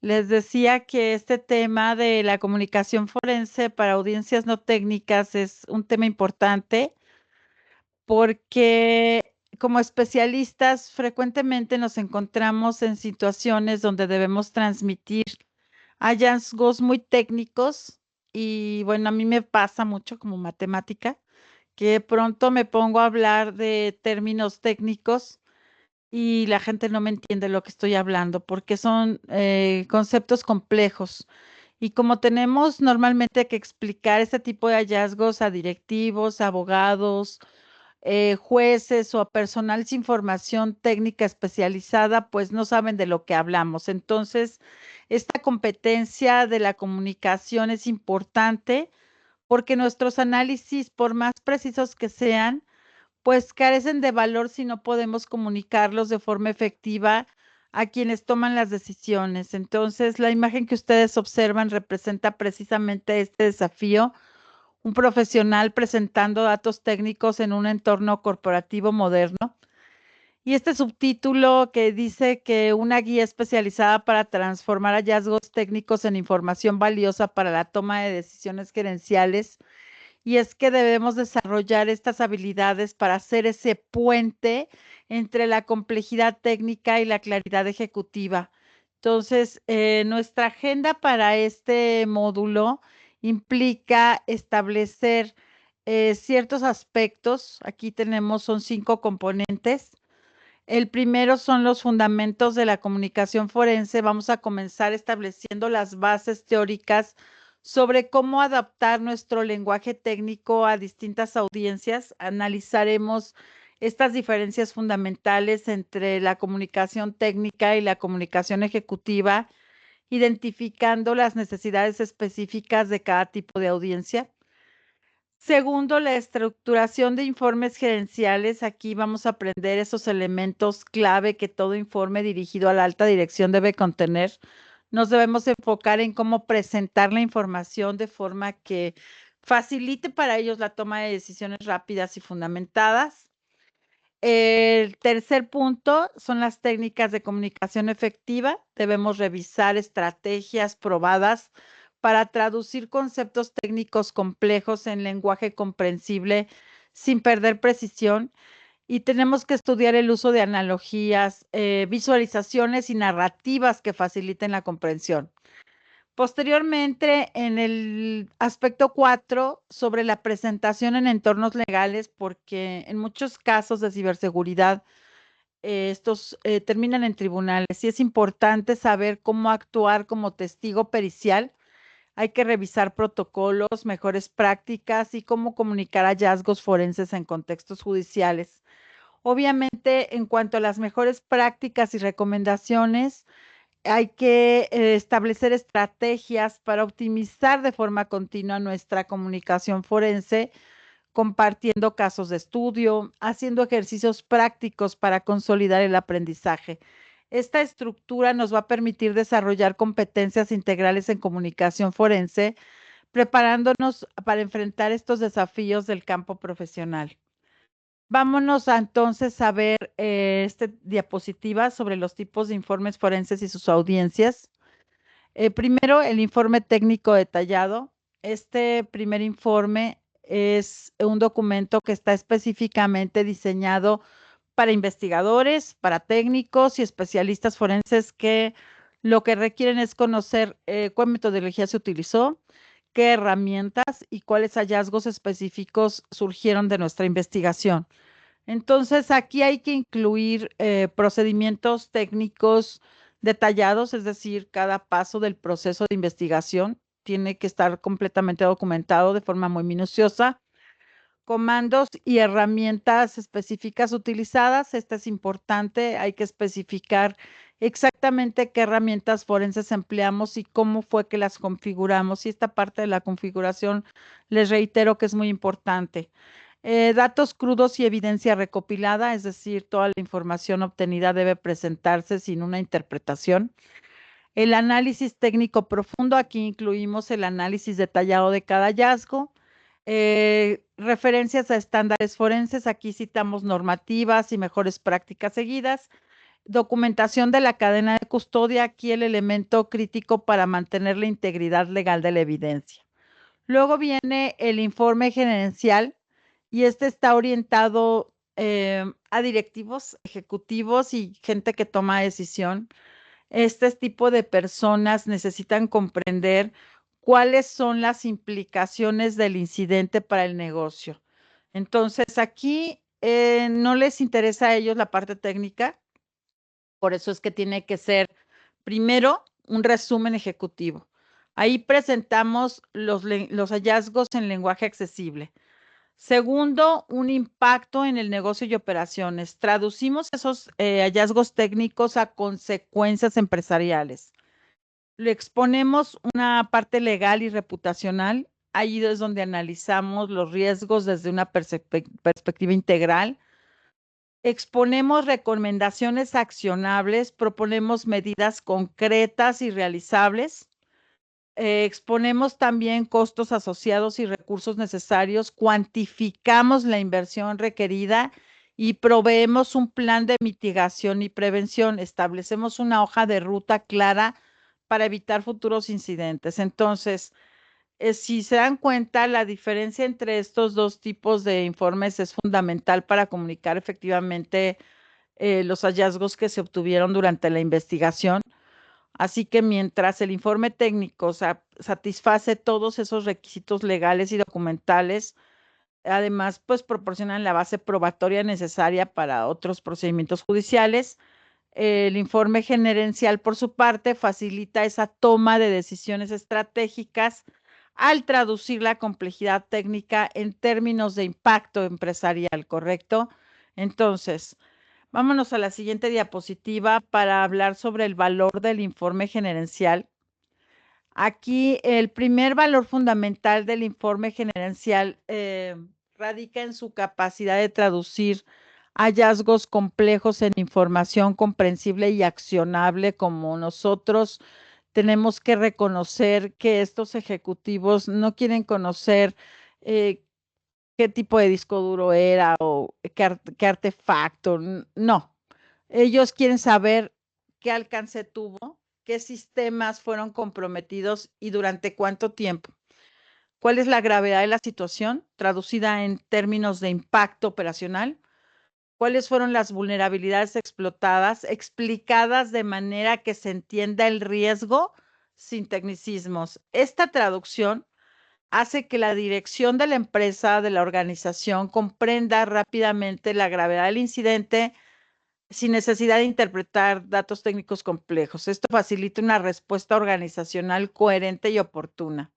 Les decía que este tema de la comunicación forense para audiencias no técnicas es un tema importante porque como especialistas frecuentemente nos encontramos en situaciones donde debemos transmitir hallazgos muy técnicos y bueno, a mí me pasa mucho como matemática que de pronto me pongo a hablar de términos técnicos y la gente no me entiende lo que estoy hablando porque son conceptos complejos. Y como tenemos normalmente que explicar este tipo de hallazgos a directivos, abogados, jueces o a personal sin formación técnica especializada, pues no saben de lo que hablamos. Entonces, esta competencia de la comunicación es importante porque nuestros análisis, por más precisos que sean, pues carecen de valor si no podemos comunicarlos de forma efectiva a quienes toman las decisiones. Entonces, la imagen que ustedes observan representa precisamente este desafío, un profesional presentando datos técnicos en un entorno corporativo moderno. Y este subtítulo que dice que una guía especializada para transformar hallazgos técnicos en información valiosa para la toma de decisiones gerenciales, y es que debemos desarrollar estas habilidades para hacer ese puente entre la complejidad técnica y la claridad ejecutiva. Entonces, nuestra agenda para este módulo implica establecer ciertos aspectos. Aquí tenemos, son 5 componentes. El primero son los fundamentos de la comunicación forense. Vamos a comenzar estableciendo las bases teóricas sobre cómo adaptar nuestro lenguaje técnico a distintas audiencias. Analizaremos estas diferencias fundamentales entre la comunicación técnica y la comunicación ejecutiva, identificando las necesidades específicas de cada tipo de audiencia. Segundo, la estructuración de informes gerenciales. Aquí vamos a aprender esos elementos clave que todo informe dirigido a la alta dirección debe contener. Nos debemos enfocar en cómo presentar la información de forma que facilite para ellos la toma de decisiones rápidas y fundamentadas. El tercer punto son las técnicas de comunicación efectiva. Debemos revisar estrategias probadas para traducir conceptos técnicos complejos en lenguaje comprensible sin perder precisión. Y tenemos que estudiar el uso de analogías, visualizaciones y narrativas que faciliten la comprensión. Posteriormente, en el aspecto 4 sobre la presentación en entornos legales, porque en muchos casos de ciberseguridad, estos terminan en tribunales y es importante saber cómo actuar como testigo pericial. Hay que revisar protocolos, mejores prácticas y cómo comunicar hallazgos forenses en contextos judiciales. Obviamente, en cuanto a las mejores prácticas y recomendaciones, hay que establecer estrategias para optimizar de forma continua nuestra comunicación forense, compartiendo casos de estudio, haciendo ejercicios prácticos para consolidar el aprendizaje. Esta estructura nos va a permitir desarrollar competencias integrales en comunicación forense, preparándonos para enfrentar estos desafíos del campo profesional. Vámonos a entonces a ver este diapositiva sobre los tipos de informes forenses y sus audiencias. Primero, el informe técnico detallado. Este primer informe es un documento que está específicamente diseñado para investigadores, para técnicos y especialistas forenses que lo que requieren es conocer cuál metodología se utilizó, qué herramientas y cuáles hallazgos específicos surgieron de nuestra investigación. Entonces, aquí hay que incluir procedimientos técnicos detallados, es decir, cada paso del proceso de investigación tiene que estar completamente documentado de forma muy minuciosa. Comandos y herramientas específicas utilizadas, esta es importante, hay que especificar exactamente qué herramientas forenses empleamos y cómo fue que las configuramos. Y esta parte de la configuración, les reitero que es muy importante. Datos crudos y evidencia recopilada, es decir, toda la información obtenida debe presentarse sin una interpretación. El análisis técnico profundo, aquí incluimos el análisis detallado de cada hallazgo. Referencias a estándares forenses, aquí citamos normativas y mejores prácticas seguidas. Documentación de la cadena de custodia, aquí el elemento crítico para mantener la integridad legal de la evidencia. Luego viene el informe gerencial y este está orientado a directivos, ejecutivos y gente que toma decisión. Este tipo de personas necesitan comprender cuáles son las implicaciones del incidente para el negocio. Entonces, aquí no les interesa a ellos la parte técnica, por eso es que tiene que ser primero un resumen ejecutivo. Ahí presentamos los hallazgos en lenguaje accesible. Segundo, un impacto en el negocio y operaciones. Traducimos esos hallazgos técnicos a consecuencias empresariales. Le exponemos una parte legal y reputacional. Ahí es donde analizamos los riesgos desde una perspectiva integral. Exponemos recomendaciones accionables, proponemos medidas concretas y realizables. Exponemos también costos asociados y recursos necesarios, cuantificamos la inversión requerida y proveemos un plan de mitigación y prevención. Establecemos una hoja de ruta clara para evitar futuros incidentes. Entonces, si se dan cuenta, la diferencia entre estos dos tipos de informes es fundamental para comunicar efectivamente los hallazgos que se obtuvieron durante la investigación. Así que mientras el informe técnico satisface todos esos requisitos legales y documentales, además, pues proporcionan la base probatoria necesaria para otros procedimientos judiciales. El informe gerencial, por su parte, facilita esa toma de decisiones estratégicas al traducir la complejidad técnica en términos de impacto empresarial, ¿correcto? Entonces, vámonos a la siguiente diapositiva para hablar sobre el valor del informe gerencial. Aquí el primer valor fundamental del informe gerencial radica en su capacidad de traducir hallazgos complejos en información comprensible y accionable, como nosotros tenemos que reconocer que estos ejecutivos no quieren conocer eh, qué tipo de disco duro era o qué artefacto, no. Ellos quieren saber qué alcance tuvo, qué sistemas fueron comprometidos y durante cuánto tiempo. ¿Cuál es la gravedad de la situación traducida en términos de impacto operacional? ¿Cuáles fueron las vulnerabilidades explotadas, explicadas de manera que se entienda el riesgo sin tecnicismos? Esta traducción hace que la dirección de la empresa, de la organización, comprenda rápidamente la gravedad del incidente sin necesidad de interpretar datos técnicos complejos. Esto facilita una respuesta organizacional coherente y oportuna.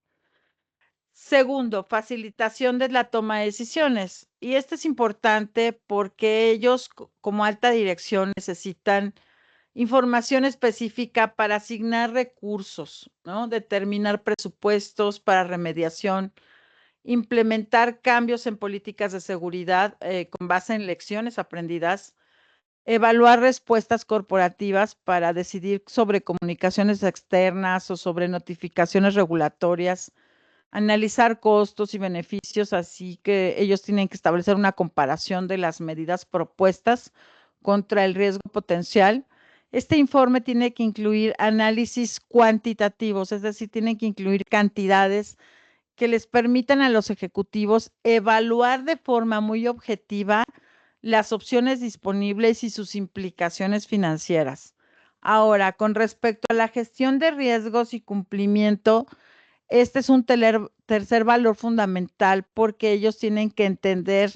Segundo, facilitación de la toma de decisiones. Y esto es importante porque ellos, como alta dirección, necesitan información específica para asignar recursos, ¿no? Determinar presupuestos para remediación, implementar cambios en políticas de seguridad con base en lecciones aprendidas, evaluar respuestas corporativas para decidir sobre comunicaciones externas o sobre notificaciones regulatorias, analizar costos y beneficios, así que ellos tienen que establecer una comparación de las medidas propuestas contra el riesgo potencial. Este informe tiene que incluir análisis cuantitativos, es decir, tiene que incluir cantidades que les permitan a los ejecutivos evaluar de forma muy objetiva las opciones disponibles y sus implicaciones financieras. Ahora, con respecto a la gestión de riesgos y cumplimiento, este es un tercer valor fundamental porque ellos tienen que entender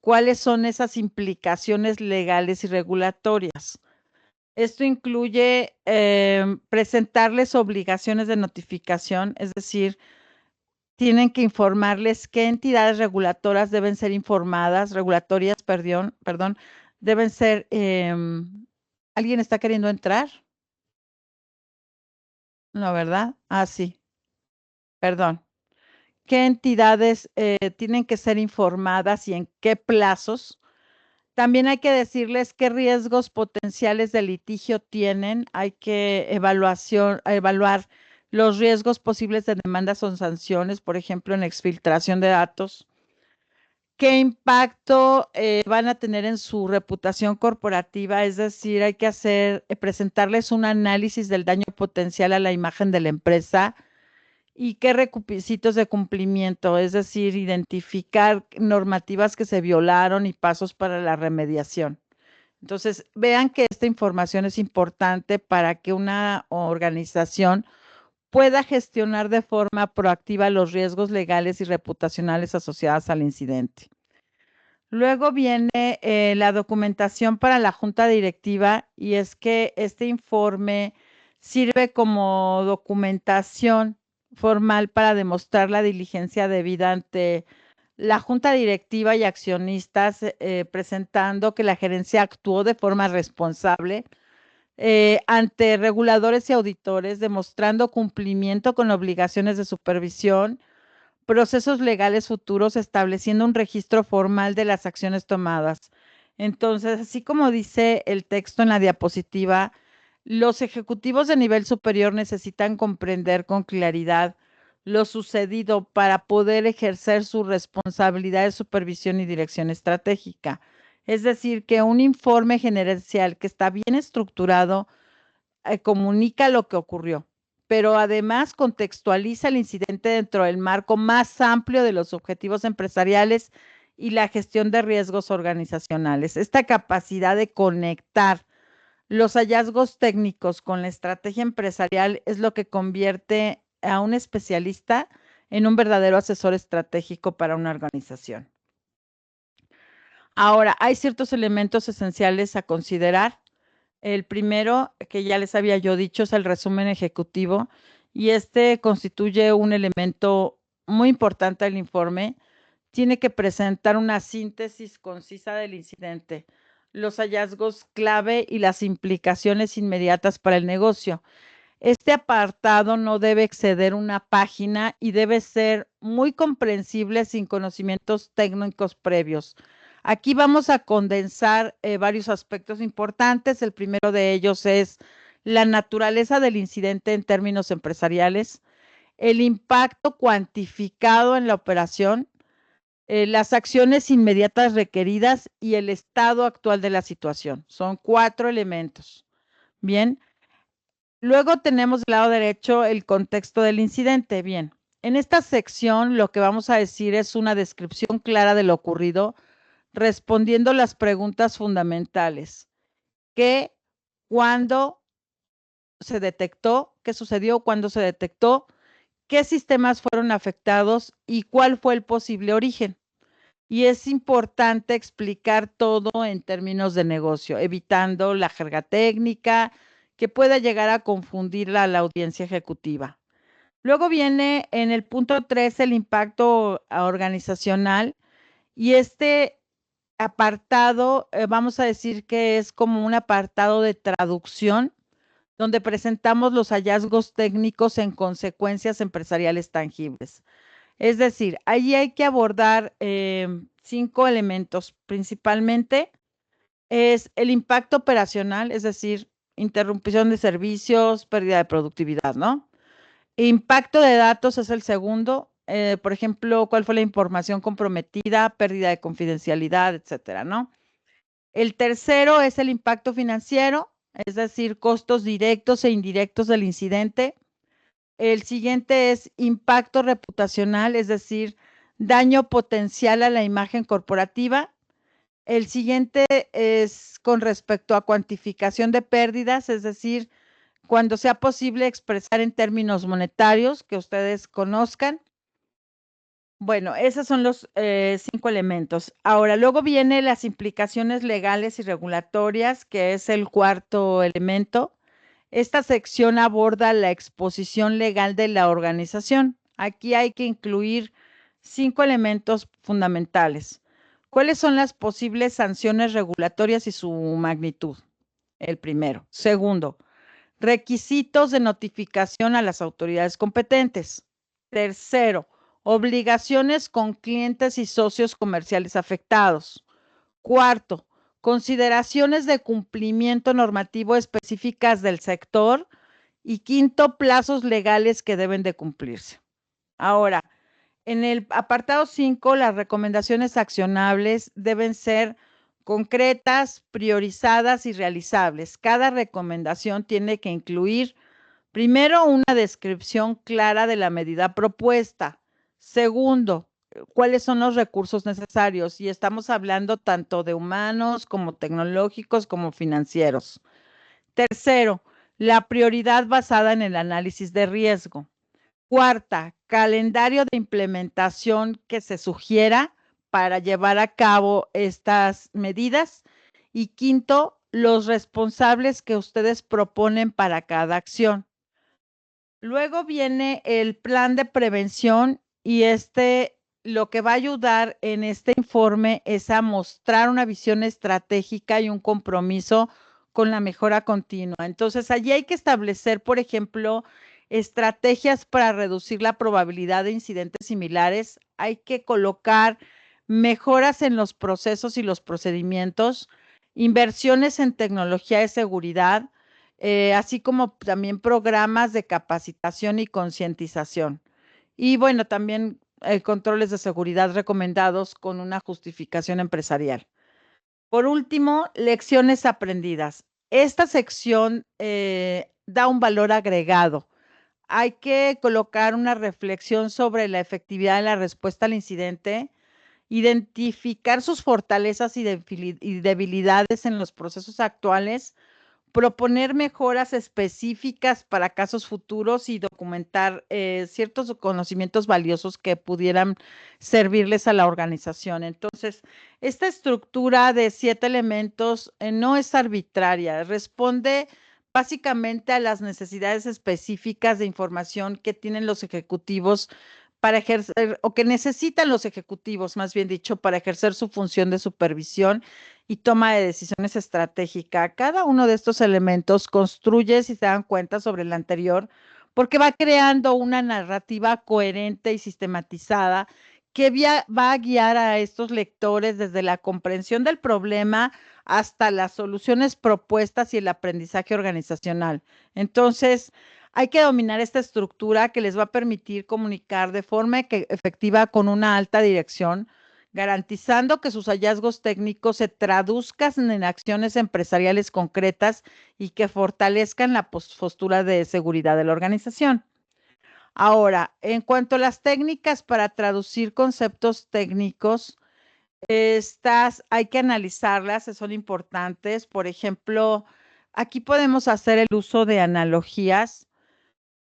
cuáles son esas implicaciones legales y regulatorias. Esto incluye presentarles obligaciones de notificación, es decir, tienen que informarles qué entidades regulatorias deben ser informadas, regulatorias, perdón, deben ser, ¿alguien está queriendo entrar? No, ¿verdad? Ah, sí, perdón. ¿Qué entidades tienen que ser informadas y en qué plazos? También hay que decirles qué riesgos potenciales de litigio tienen. Hay que evaluar los riesgos posibles de demandas o sanciones, por ejemplo, en exfiltración de datos. ¿Qué impacto van a tener en su reputación corporativa? Es decir, hay que presentarles un análisis del daño potencial a la imagen de la empresa y qué requisitos de cumplimiento, es decir, identificar normativas que se violaron y pasos para la remediación. Entonces, vean que esta información es importante para que una organización pueda gestionar de forma proactiva los riesgos legales y reputacionales asociados al incidente. Luego viene la documentación para la junta directiva y es que este informe sirve como documentación formal para demostrar la diligencia debida ante la junta directiva y accionistas, presentando que la gerencia actuó de forma responsable ante reguladores y auditores, demostrando cumplimiento con obligaciones de supervisión, procesos legales futuros, estableciendo un registro formal de las acciones tomadas. Entonces, así como dice el texto en la diapositiva, los ejecutivos de nivel superior necesitan comprender con claridad lo sucedido para poder ejercer su responsabilidad de supervisión y dirección estratégica. Es decir, que un informe gerencial que está bien estructurado comunica lo que ocurrió, pero además contextualiza el incidente dentro del marco más amplio de los objetivos empresariales y la gestión de riesgos organizacionales. Esta capacidad de conectar los hallazgos técnicos con la estrategia empresarial es lo que convierte a un especialista en un verdadero asesor estratégico para una organización. Ahora, hay ciertos elementos esenciales a considerar. El primero, que ya les había yo dicho, es el resumen ejecutivo y este constituye un elemento muy importante del informe. Tiene que presentar una síntesis concisa del incidente, los hallazgos clave y las implicaciones inmediatas para el negocio. Este apartado no debe exceder una página y debe ser muy comprensible sin conocimientos técnicos previos. Aquí vamos a condensar varios aspectos importantes. El primero de ellos es la naturaleza del incidente en términos empresariales, el impacto cuantificado en la operación, las acciones inmediatas requeridas y el estado actual de la situación. Son 4 elementos. Bien, luego tenemos del lado derecho el contexto del incidente. Bien, en esta sección lo que vamos a decir es una descripción clara de lo ocurrido, respondiendo las preguntas fundamentales. ¿Qué, cuándo se detectó? ¿Qué sucedió? ¿Cuándo se detectó? ¿Qué sistemas fueron afectados? ¿Y cuál fue el posible origen? Y es importante explicar todo en términos de negocio, evitando la jerga técnica que pueda llegar a confundir a la audiencia ejecutiva. Luego viene en el punto 3 el impacto organizacional y este apartado, vamos a decir que es como un apartado de traducción donde presentamos los hallazgos técnicos en consecuencias empresariales tangibles. Es decir, allí hay que abordar 5 elementos. Principalmente es el impacto operacional, es decir, interrupción de servicios, pérdida de productividad, ¿no? Impacto de datos es el segundo. Por ejemplo, cuál fue la información comprometida, pérdida de confidencialidad, etcétera, ¿no? El tercero es el impacto financiero, es decir, costos directos e indirectos del incidente. El siguiente es impacto reputacional, es decir, daño potencial a la imagen corporativa. El siguiente es con respecto a cuantificación de pérdidas, es decir, cuando sea posible expresar en términos monetarios que ustedes conozcan. Bueno, esos son los 5 elementos. Ahora, luego vienen las implicaciones legales y regulatorias, que es el cuarto elemento. Esta sección aborda la exposición legal de la organización. Aquí hay que incluir 5 elementos fundamentales. ¿Cuáles son las posibles sanciones regulatorias y su magnitud? El primero. Segundo, requisitos de notificación a las autoridades competentes. Tercero, obligaciones con clientes y socios comerciales afectados. Cuarto, consideraciones de cumplimiento normativo específicas del sector. Y quinto, plazos legales que deben de cumplirse. Ahora, En el apartado 5, las recomendaciones accionables deben ser concretas, priorizadas y realizables. Cada recomendación tiene que incluir, primero, una descripción clara de la medida propuesta. Segundo, cuáles son los recursos necesarios. Y estamos hablando tanto de humanos como tecnológicos como financieros. Tercero, la prioridad basada en el análisis de riesgo. Cuarta, calendario de implementación que se sugiera para llevar a cabo estas medidas. Y quinto, los responsables que ustedes proponen para cada acción. Luego viene el plan de prevención y lo que va a ayudar en este informe es a mostrar una visión estratégica y un compromiso con la mejora continua. Entonces, allí hay que establecer, por ejemplo, estrategias para reducir la probabilidad de incidentes similares. Hay que colocar mejoras en los procesos y los procedimientos, inversiones en tecnología de seguridad, así como también programas de capacitación y concientización. Y bueno, también controles de seguridad recomendados con una justificación empresarial. Por último, lecciones aprendidas. Esta sección da un valor agregado. Hay que colocar una reflexión sobre la efectividad de la respuesta al incidente, identificar sus fortalezas y debilidades en los procesos actuales, proponer mejoras específicas para casos futuros y documentar ciertos conocimientos valiosos que pudieran servirles a la organización. Entonces, esta estructura de 7 elementos no es arbitraria, responde básicamente a las necesidades específicas de información que tienen los ejecutivos para ejercer, o que necesitan los ejecutivos, más bien dicho, para ejercer su función de supervisión y toma de decisiones estratégica. Cada uno de estos elementos construye, si se dan cuenta, sobre el anterior, porque va creando una narrativa coherente y sistematizada que va a guiar a estos lectores desde la comprensión del problema hasta las soluciones propuestas y el aprendizaje organizacional. Entonces, hay que dominar esta estructura que les va a permitir comunicar de forma efectiva con una alta dirección, garantizando que sus hallazgos técnicos se traduzcan en acciones empresariales concretas y que fortalezcan la postura de seguridad de la organización. Ahora, en cuanto a las técnicas para traducir conceptos técnicos, estas hay que analizarlas, son importantes. Por ejemplo, aquí podemos hacer el uso de analogías.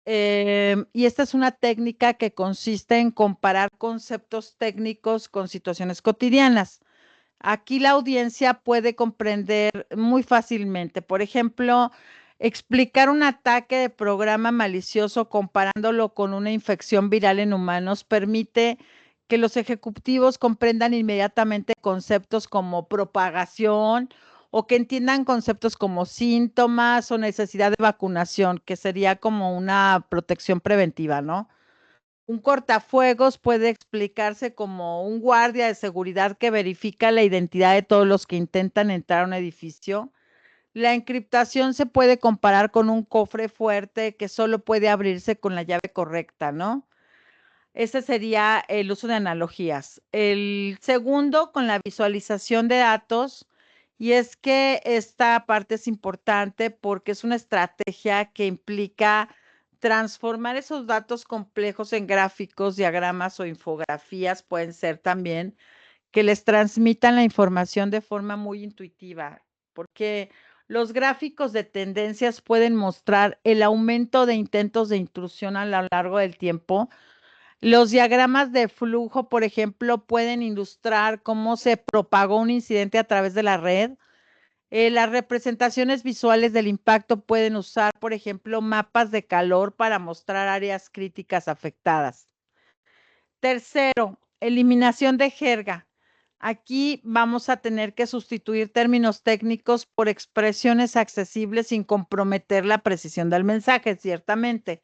Y esta es una técnica que consiste en comparar conceptos técnicos con situaciones cotidianas. Aquí la audiencia puede comprender muy fácilmente. Por ejemplo, explicar un ataque de programa malicioso comparándolo con una infección viral en humanos permite que los ejecutivos comprendan inmediatamente conceptos como propagación o que entiendan conceptos como síntomas o necesidad de vacunación, que sería como una protección preventiva, ¿no? Un cortafuegos puede explicarse como un guardia de seguridad que verifica la identidad de todos los que intentan entrar a un edificio. La encriptación se puede comparar con un cofre fuerte que solo puede abrirse con la llave correcta, ¿no? Ese sería el uso de analogías. El segundo, con la visualización de datos, y es que esta parte es importante porque es una estrategia que implica transformar esos datos complejos en gráficos, diagramas o infografías, pueden ser también, que les transmitan la información de forma muy intuitiva, porque los gráficos de tendencias pueden mostrar el aumento de intentos de intrusión a lo largo del tiempo. Los diagramas de flujo, por ejemplo, pueden ilustrar cómo se propagó un incidente a través de la red. Las representaciones visuales del impacto pueden usar, por ejemplo, mapas de calor para mostrar áreas críticas afectadas. Tercero, eliminación de jerga. Aquí vamos a tener que sustituir términos técnicos por expresiones accesibles sin comprometer la precisión del mensaje, ciertamente.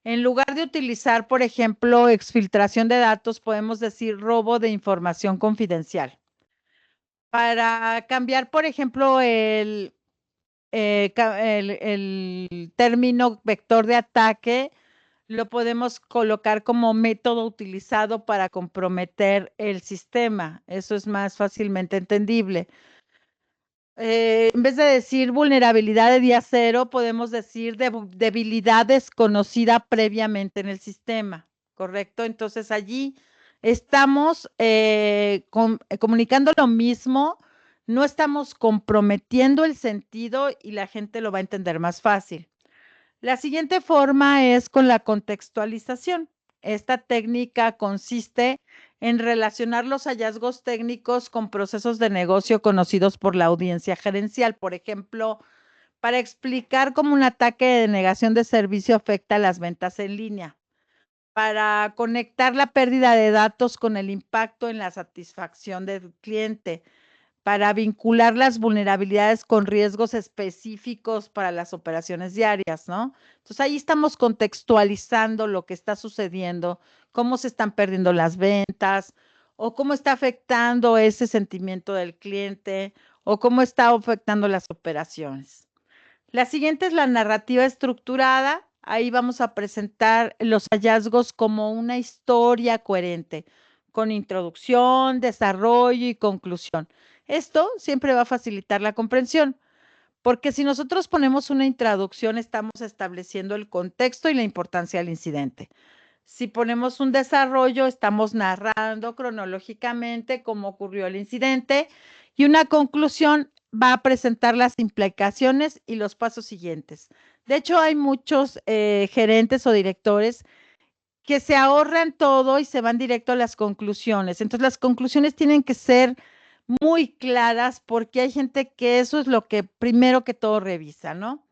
En lugar de utilizar, por ejemplo, exfiltración de datos, podemos decir robo de información confidencial. Para cambiar, por ejemplo, el término vector de ataque, lo podemos colocar como método utilizado para comprometer el sistema. Eso es más fácilmente entendible. En vez de decir vulnerabilidad de día cero, podemos decir debilidad desconocida previamente en el sistema, ¿correcto? Entonces allí estamos comunicando lo mismo, no estamos comprometiendo el sentido y la gente lo va a entender más fácil. La siguiente forma es con la contextualización. Esta técnica consiste en relacionar los hallazgos técnicos con procesos de negocio conocidos por la audiencia gerencial. Por ejemplo, para explicar cómo un ataque de negación de servicio afecta a las ventas en línea, para conectar la pérdida de datos con el impacto en la satisfacción del cliente, para vincular las vulnerabilidades con riesgos específicos para las operaciones diarias, ¿no? Entonces ahí estamos contextualizando lo que está sucediendo, cómo se están perdiendo las ventas o cómo está afectando ese sentimiento del cliente o cómo está afectando las operaciones. La siguiente es la narrativa estructurada. Ahí vamos a presentar los hallazgos como una historia coherente, con introducción, desarrollo y conclusión. Esto siempre va a facilitar la comprensión, porque si nosotros ponemos una introducción, estamos estableciendo el contexto y la importancia del incidente. Si ponemos un desarrollo, estamos narrando cronológicamente cómo ocurrió el incidente y una conclusión va a presentar las implicaciones y los pasos siguientes. De hecho, hay muchos gerentes o directores que se ahorran todo y se van directo a las conclusiones. Entonces, las conclusiones tienen que ser muy claras porque hay gente que eso es lo que primero que todo revisa, ¿no?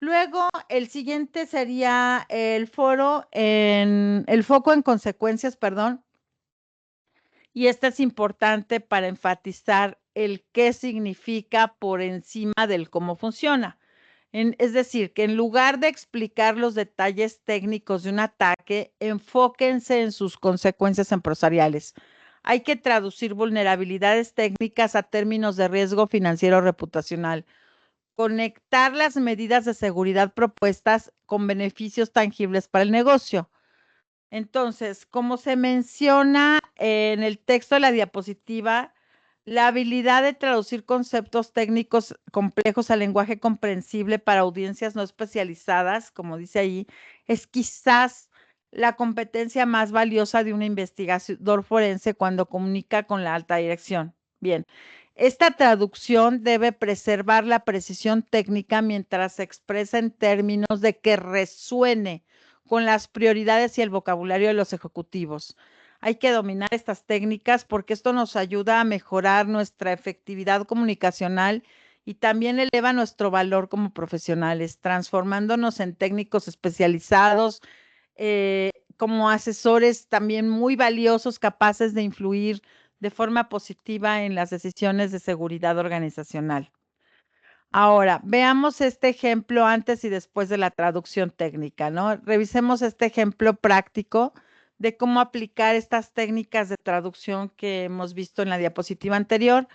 Luego, el siguiente sería el foco en consecuencias, perdón, y este es importante para enfatizar el qué significa por encima del cómo funciona. Es decir, que en lugar de explicar los detalles técnicos de un ataque, enfóquense en sus consecuencias empresariales. Hay que traducir vulnerabilidades técnicas a términos de riesgo financiero reputacional, conectar las medidas de seguridad propuestas con beneficios tangibles para el negocio. Entonces, como se menciona en el texto de la diapositiva, la habilidad de traducir conceptos técnicos complejos al lenguaje comprensible para audiencias no especializadas, como dice ahí, es quizás la competencia más valiosa de un investigador forense cuando comunica con la alta dirección. Bien, esta traducción debe preservar la precisión técnica mientras se expresa en términos de que resuene con las prioridades y el vocabulario de los ejecutivos. Hay que dominar estas técnicas porque esto nos ayuda a mejorar nuestra efectividad comunicacional y también eleva nuestro valor como profesionales, transformándonos en técnicos especializados, como asesores también muy valiosos, capaces de influir de forma positiva en las decisiones de seguridad organizacional. Ahora, veamos este ejemplo antes y después de la traducción técnica, ¿no? Revisemos este ejemplo práctico de cómo aplicar estas técnicas de traducción que hemos visto en la diapositiva anterior.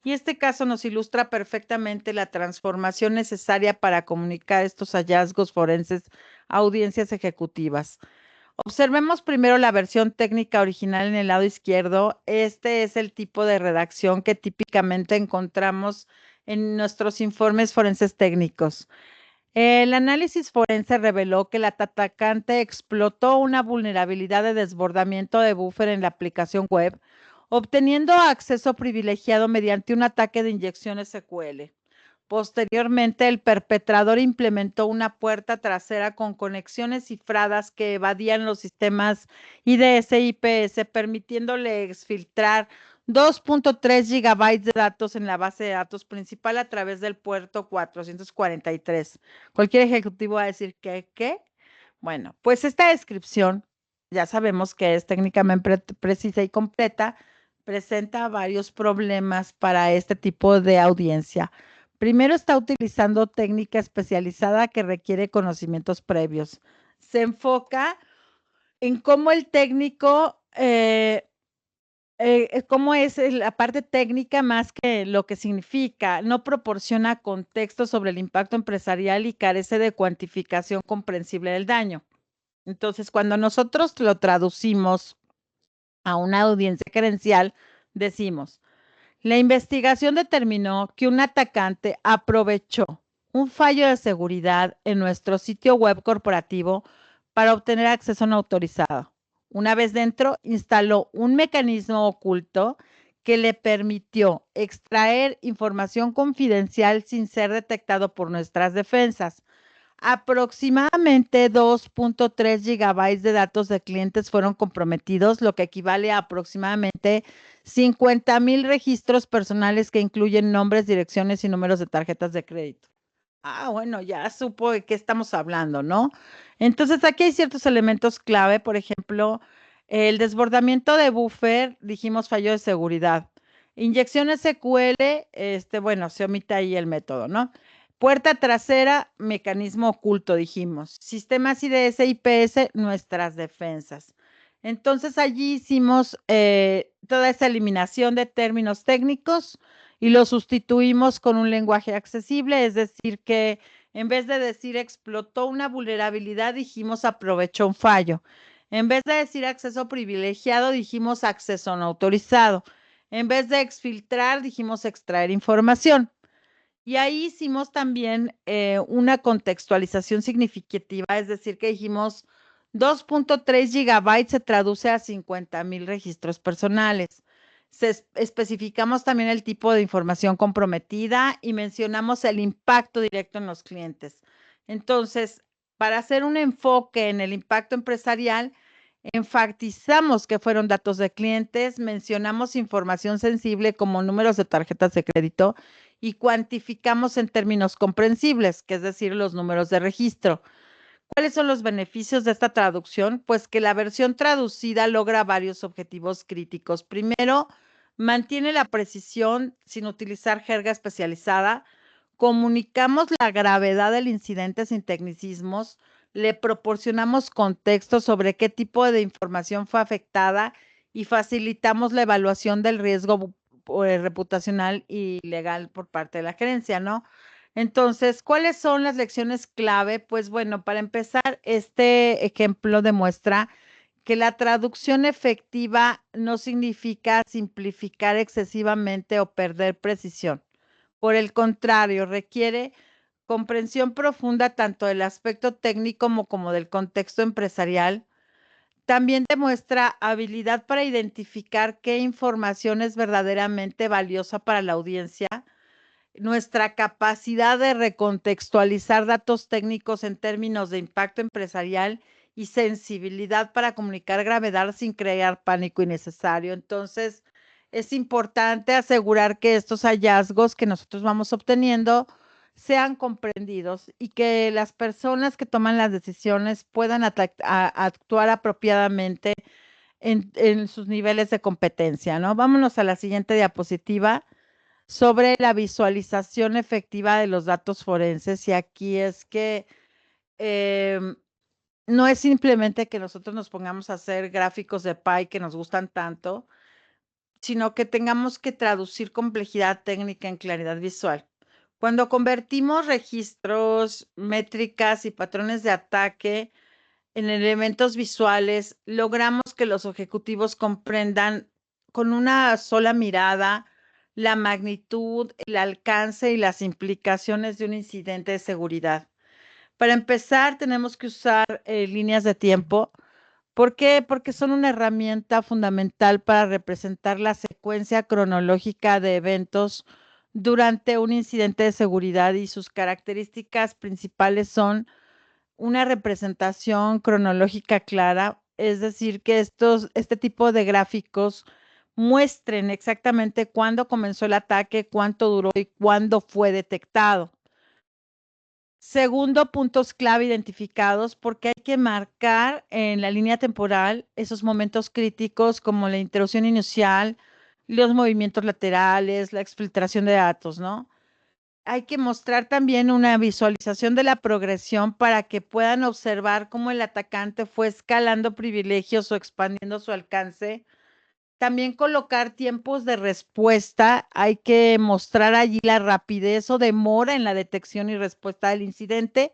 Y este caso nos ilustra perfectamente la transformación necesaria para comunicar estos hallazgos forenses a audiencias ejecutivas. Observemos primero la versión técnica original en el lado izquierdo. Este es el tipo de redacción que típicamente encontramos en nuestros informes forenses técnicos. El análisis forense reveló que el atacante explotó una vulnerabilidad de desbordamiento de buffer en la aplicación web, obteniendo acceso privilegiado mediante un ataque de inyección SQL. Posteriormente, el perpetrador implementó una puerta trasera con conexiones cifradas que evadían los sistemas IDS y IPS, permitiéndole exfiltrar 2.3 gigabytes de datos en la base de datos principal a través del puerto 443. Cualquier ejecutivo va a decir que, ¿qué? Bueno, pues esta descripción, ya sabemos que es técnicamente precisa y completa, presenta varios problemas para este tipo de audiencia. Primero, está utilizando técnica especializada que requiere conocimientos previos. Se enfoca en cómo el técnico, cómo es la parte técnica más que lo que significa. No proporciona contexto sobre el impacto empresarial y carece de cuantificación comprensible del daño. Entonces, cuando nosotros lo traducimos a una audiencia gerencial, decimos, la investigación determinó que un atacante aprovechó un fallo de seguridad en nuestro sitio web corporativo para obtener acceso no autorizado. Una vez dentro, instaló un mecanismo oculto que le permitió extraer información confidencial sin ser detectado por nuestras defensas. Aproximadamente 2.3 gigabytes de datos de clientes fueron comprometidos, lo que equivale a aproximadamente 50,000 registros personales que incluyen nombres, direcciones y números de tarjetas de crédito. Bueno, ya supo de qué estamos hablando, ¿no? Entonces, aquí hay ciertos elementos clave, por ejemplo, el desbordamiento de buffer, dijimos fallo de seguridad. Inyección SQL, bueno, se omite ahí el método, ¿no? Puerta trasera, mecanismo oculto, dijimos. Sistemas IDS, IPS, nuestras defensas. Entonces, allí hicimos toda esa eliminación de términos técnicos y lo sustituimos con un lenguaje accesible, es decir, que en vez de decir explotó una vulnerabilidad, dijimos aprovechó un fallo. En vez de decir acceso privilegiado, dijimos acceso no autorizado. En vez de exfiltrar, dijimos extraer información. Y ahí hicimos también una contextualización significativa, es decir, que dijimos 2.3 gigabytes se traduce a 50,000 registros personales. Especificamos también el tipo de información comprometida y mencionamos el impacto directo en los clientes. Entonces, para hacer un enfoque en el impacto empresarial, enfatizamos que fueron datos de clientes, mencionamos información sensible como números de tarjetas de crédito y cuantificamos en términos comprensibles, que es decir, los números de registro. ¿Cuáles son los beneficios de esta traducción? Pues que la versión traducida logra varios objetivos críticos. Primero, mantiene la precisión sin utilizar jerga especializada. Comunicamos la gravedad del incidente sin tecnicismos. Le proporcionamos contexto sobre qué tipo de información fue afectada y facilitamos la evaluación del riesgo reputacional y legal por parte de la gerencia, ¿no? Entonces, ¿cuáles son las lecciones clave? Pues bueno, para empezar, este ejemplo demuestra que la traducción efectiva no significa simplificar excesivamente o perder precisión. Por el contrario, requiere comprensión profunda tanto del aspecto técnico como del contexto empresarial. También demuestra habilidad para identificar qué información es verdaderamente valiosa para la audiencia, nuestra capacidad de recontextualizar datos técnicos en términos de impacto empresarial y sensibilidad para comunicar gravedad sin crear pánico innecesario. Entonces, es importante asegurar que estos hallazgos que nosotros vamos obteniendo sean comprendidos y que las personas que toman las decisiones puedan actuar apropiadamente en sus niveles de competencia, ¿no? Vámonos a la siguiente diapositiva sobre la visualización efectiva de los datos forenses. Y aquí es que em, no es simplemente que nosotros nos pongamos a hacer gráficos de pie que nos gustan tanto, sino que tengamos que traducir complejidad técnica en claridad visual. Cuando convertimos registros, métricas y patrones de ataque en elementos visuales, logramos que los ejecutivos comprendan con una sola mirada la magnitud, el alcance y las implicaciones de un incidente de seguridad. Para empezar, tenemos que usar líneas de tiempo. ¿Por qué? Porque son una herramienta fundamental para representar la secuencia cronológica de eventos durante un incidente de seguridad, y sus características principales son una representación cronológica clara, es decir, que este tipo de gráficos muestren exactamente cuándo comenzó el ataque, cuánto duró y cuándo fue detectado. Segundo, puntos clave identificados, porque hay que marcar en la línea temporal esos momentos críticos como la interrupción inicial, los movimientos laterales, la exfiltración de datos, ¿no? Hay que mostrar también una visualización de la progresión para que puedan observar cómo el atacante fue escalando privilegios o expandiendo su alcance. También colocar tiempos de respuesta. Hay que mostrar allí la rapidez o demora en la detección y respuesta del incidente.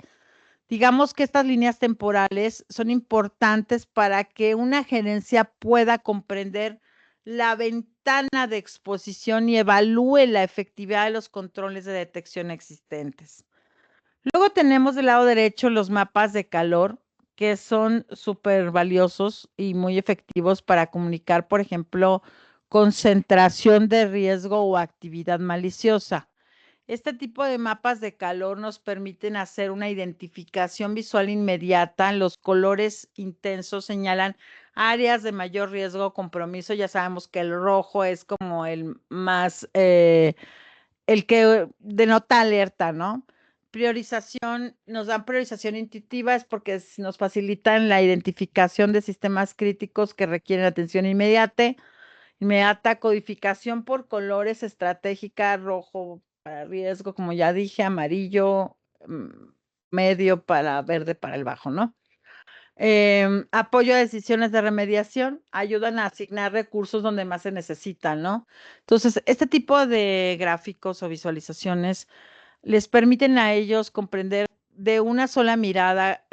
Digamos que estas líneas temporales son importantes para que una gerencia pueda comprender la ventana de exposición y evalúe la efectividad de los controles de detección existentes. Luego tenemos del lado derecho los mapas de calor, que son súper valiosos y muy efectivos para comunicar, por ejemplo, concentración de riesgo o actividad maliciosa. Este tipo de mapas de calor nos permiten hacer una identificación visual inmediata. Los colores intensos señalan áreas de mayor riesgo o compromiso. Ya sabemos que el rojo es como el más, el que denota alerta, ¿no? Priorización, nos dan priorización intuitiva, es porque nos facilitan la identificación de sistemas críticos que requieren atención inmediata, codificación por colores estratégica, rojo para riesgo, como ya dije, amarillo, medio para verde para el bajo, ¿no? Apoyo a decisiones de remediación, ayudan a asignar recursos donde más se necesitan, ¿no? Entonces, este tipo de gráficos o visualizaciones les permiten a ellos comprender de una sola mirada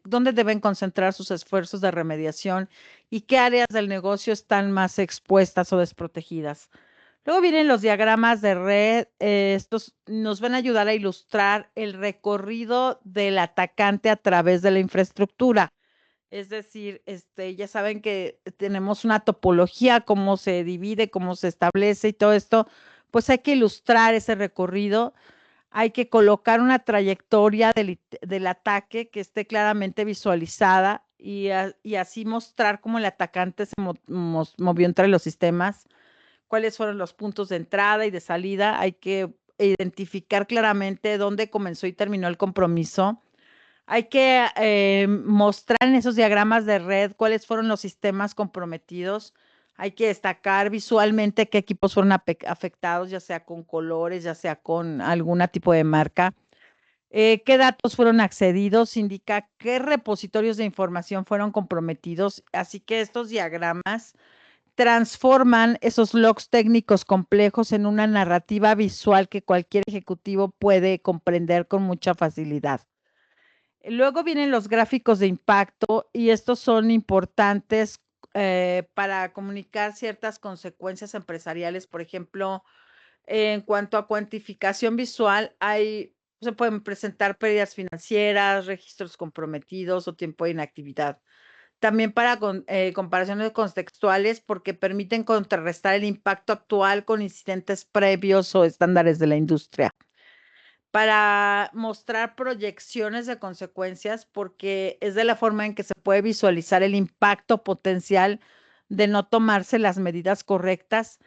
dónde deben concentrar sus esfuerzos de remediación y qué áreas del negocio están más expuestas o desprotegidas. Luego vienen los diagramas de red. Estos nos van a ayudar a ilustrar el recorrido del atacante a través de la infraestructura. Es decir, ya saben que tenemos una topología, cómo se divide, cómo se establece y todo esto, pues hay que ilustrar ese recorrido, hay que colocar una trayectoria del ataque que esté claramente visualizada y así mostrar cómo el atacante se movió entre los sistemas, cuáles fueron los puntos de entrada y de salida. Hay que identificar claramente dónde comenzó y terminó el compromiso. Hay que mostrar en esos diagramas de red cuáles fueron los sistemas comprometidos. Hay que destacar visualmente qué equipos fueron afectados, ya sea con colores, ya sea con algún tipo de marca. Qué datos fueron accedidos, indica qué repositorios de información fueron comprometidos. Así que estos diagramas transforman esos logs técnicos complejos en una narrativa visual que cualquier ejecutivo puede comprender con mucha facilidad. Luego vienen los gráficos de impacto y estos son importantes para comunicar ciertas consecuencias empresariales. Por ejemplo, en cuanto a cuantificación visual, se pueden presentar pérdidas financieras, registros comprometidos o tiempo de inactividad. También para comparaciones contextuales, porque permiten contrarrestar el impacto actual con incidentes previos o estándares de la industria. Para mostrar proyecciones de consecuencias, porque es de la forma en que se puede visualizar el impacto potencial de no tomarse las medidas correctas.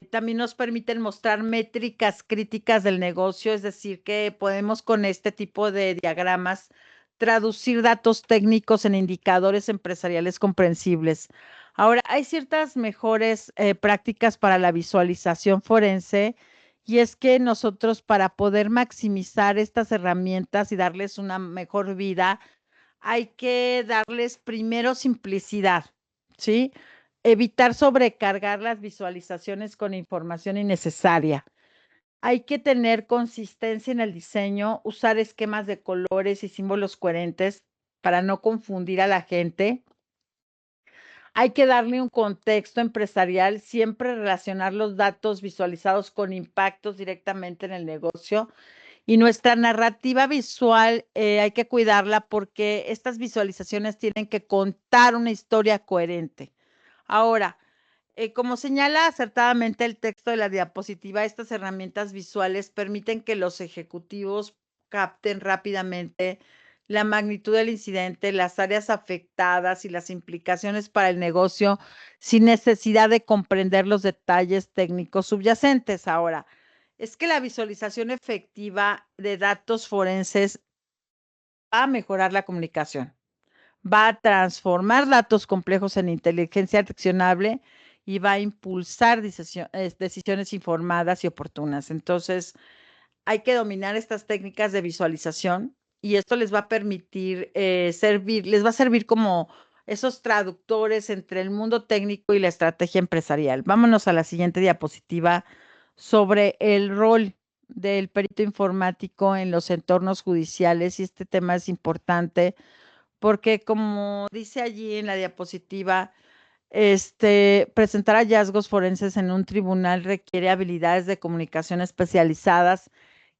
También nos permiten mostrar métricas críticas del negocio, es decir, que podemos con este tipo de diagramas traducir datos técnicos en indicadores empresariales comprensibles. Ahora, hay ciertas mejores prácticas para la visualización forense, y es que nosotros, para poder maximizar estas herramientas y darles una mejor vida, hay que darles primero simplicidad, ¿sí? Evitar sobrecargar las visualizaciones con información innecesaria. Hay que tener consistencia en el diseño, usar esquemas de colores y símbolos coherentes para no confundir a la gente. Hay que darle un contexto empresarial, siempre relacionar los datos visualizados con impactos directamente en el negocio. Y nuestra narrativa visual hay que cuidarla, porque estas visualizaciones tienen que contar una historia coherente. Ahora, como señala acertadamente el texto de la diapositiva, estas herramientas visuales permiten que los ejecutivos capten rápidamente la magnitud del incidente, las áreas afectadas y las implicaciones para el negocio, sin necesidad de comprender los detalles técnicos subyacentes. Ahora, es que la visualización efectiva de datos forenses va a mejorar la comunicación, va a transformar datos complejos en inteligencia accionable y va a impulsar decisiones informadas y oportunas. Entonces, hay que dominar estas técnicas de visualización, y esto les va a permitir les va a servir como esos traductores entre el mundo técnico y la estrategia empresarial. Vámonos a la siguiente diapositiva sobre el rol del perito informático en los entornos judiciales y este tema es importante porque como dice allí en la diapositiva, presentar hallazgos forenses en un tribunal requiere habilidades de comunicación especializadas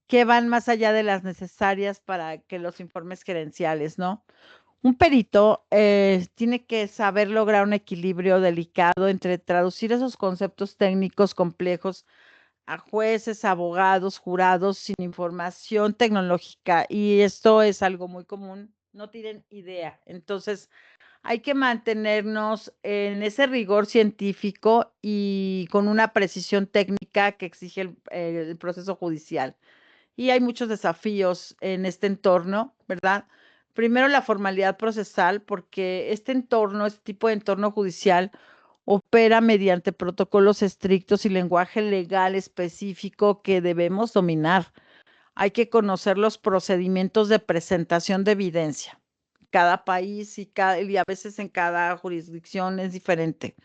que van más allá de las necesarias para que los informes gerenciales, ¿no? Un perito tiene que saber lograr un equilibrio delicado entre traducir esos conceptos técnicos complejos a jueces, abogados, jurados sin información tecnológica y esto es algo muy común, no tienen idea. Entonces, hay que mantenernos en ese rigor científico y con una precisión técnica que exige el proceso judicial. Y hay muchos desafíos en este entorno, ¿verdad? Primero, la formalidad procesal, porque este entorno, este tipo de entorno judicial, opera mediante protocolos estrictos y lenguaje legal específico que debemos dominar. Hay que conocer los procedimientos de presentación de evidencia. Cada país y a veces en cada jurisdicción es diferente.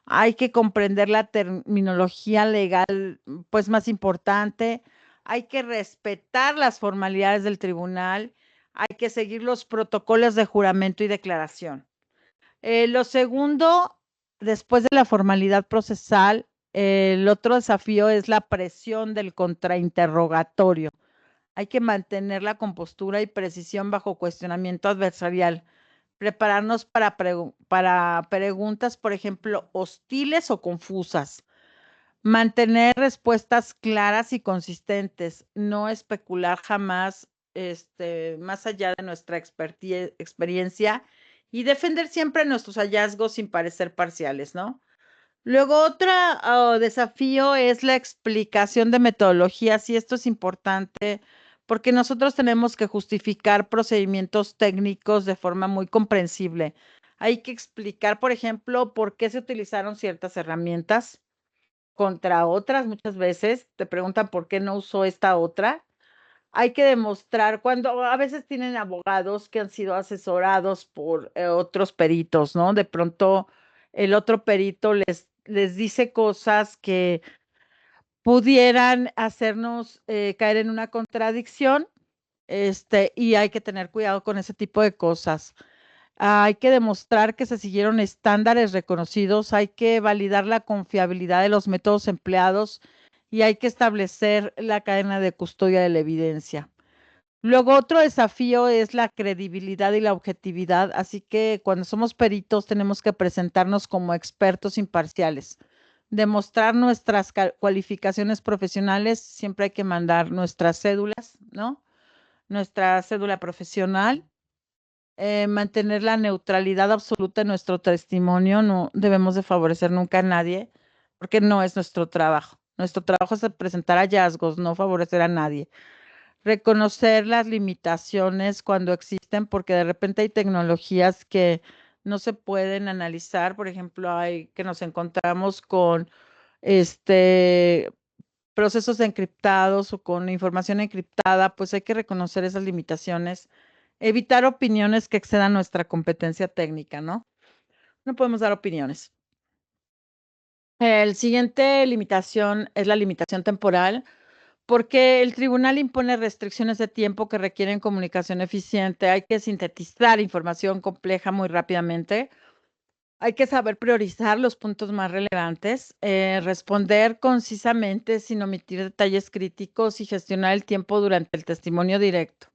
Hay que comprender la terminología legal, pues más importante. Hay que respetar las formalidades del tribunal. Hay que seguir los protocolos de juramento y declaración. Lo segundo, después de la formalidad procesal, el otro desafío es la presión del contrainterrogatorio. Hay que mantener la compostura y precisión bajo cuestionamiento adversarial. Prepararnos para preguntas, por ejemplo, hostiles o confusas. Mantener respuestas claras y consistentes. No especular jamás, más allá de nuestra experiencia y defender siempre nuestros hallazgos sin parecer parciales, ¿no? Luego, otro desafío es la explicación de metodologías, y esto es importante porque nosotros tenemos que justificar procedimientos técnicos de forma muy comprensible. Hay que explicar, por ejemplo, por qué se utilizaron ciertas herramientas contra otras. Muchas veces te preguntan por qué no usó esta otra. Hay que demostrar cuando a veces tienen abogados que han sido asesorados por otros peritos, ¿no? De pronto el otro perito les dice cosas que pudieran hacernos caer en una contradicción, y hay que tener cuidado con ese tipo de cosas. Hay que demostrar que se siguieron estándares reconocidos, hay que validar la confiabilidad de los métodos empleados y hay que establecer la cadena de custodia de la evidencia. Luego, otro desafío es la credibilidad y la objetividad, así que cuando somos peritos tenemos que presentarnos como expertos imparciales, demostrar nuestras cualificaciones profesionales, siempre hay que mandar nuestras cédulas, ¿no? Nuestra cédula profesional, mantener la neutralidad absoluta en nuestro testimonio, no debemos de favorecer nunca a nadie, porque no es nuestro trabajo. Nuestro trabajo es presentar hallazgos, no favorecer a nadie. Reconocer las limitaciones cuando existen, porque de repente hay tecnologías que no se pueden analizar. Por ejemplo, hay que nos encontramos con procesos encriptados o con información encriptada, pues hay que reconocer esas limitaciones, evitar opiniones que excedan nuestra competencia técnica, ¿no? No podemos dar opiniones. El siguiente limitación es la limitación temporal. Porque el tribunal impone restricciones de tiempo que requieren comunicación eficiente, hay que sintetizar información compleja muy rápidamente, hay que saber priorizar los puntos más relevantes, responder concisamente sin omitir detalles críticos y gestionar el tiempo durante el testimonio directo.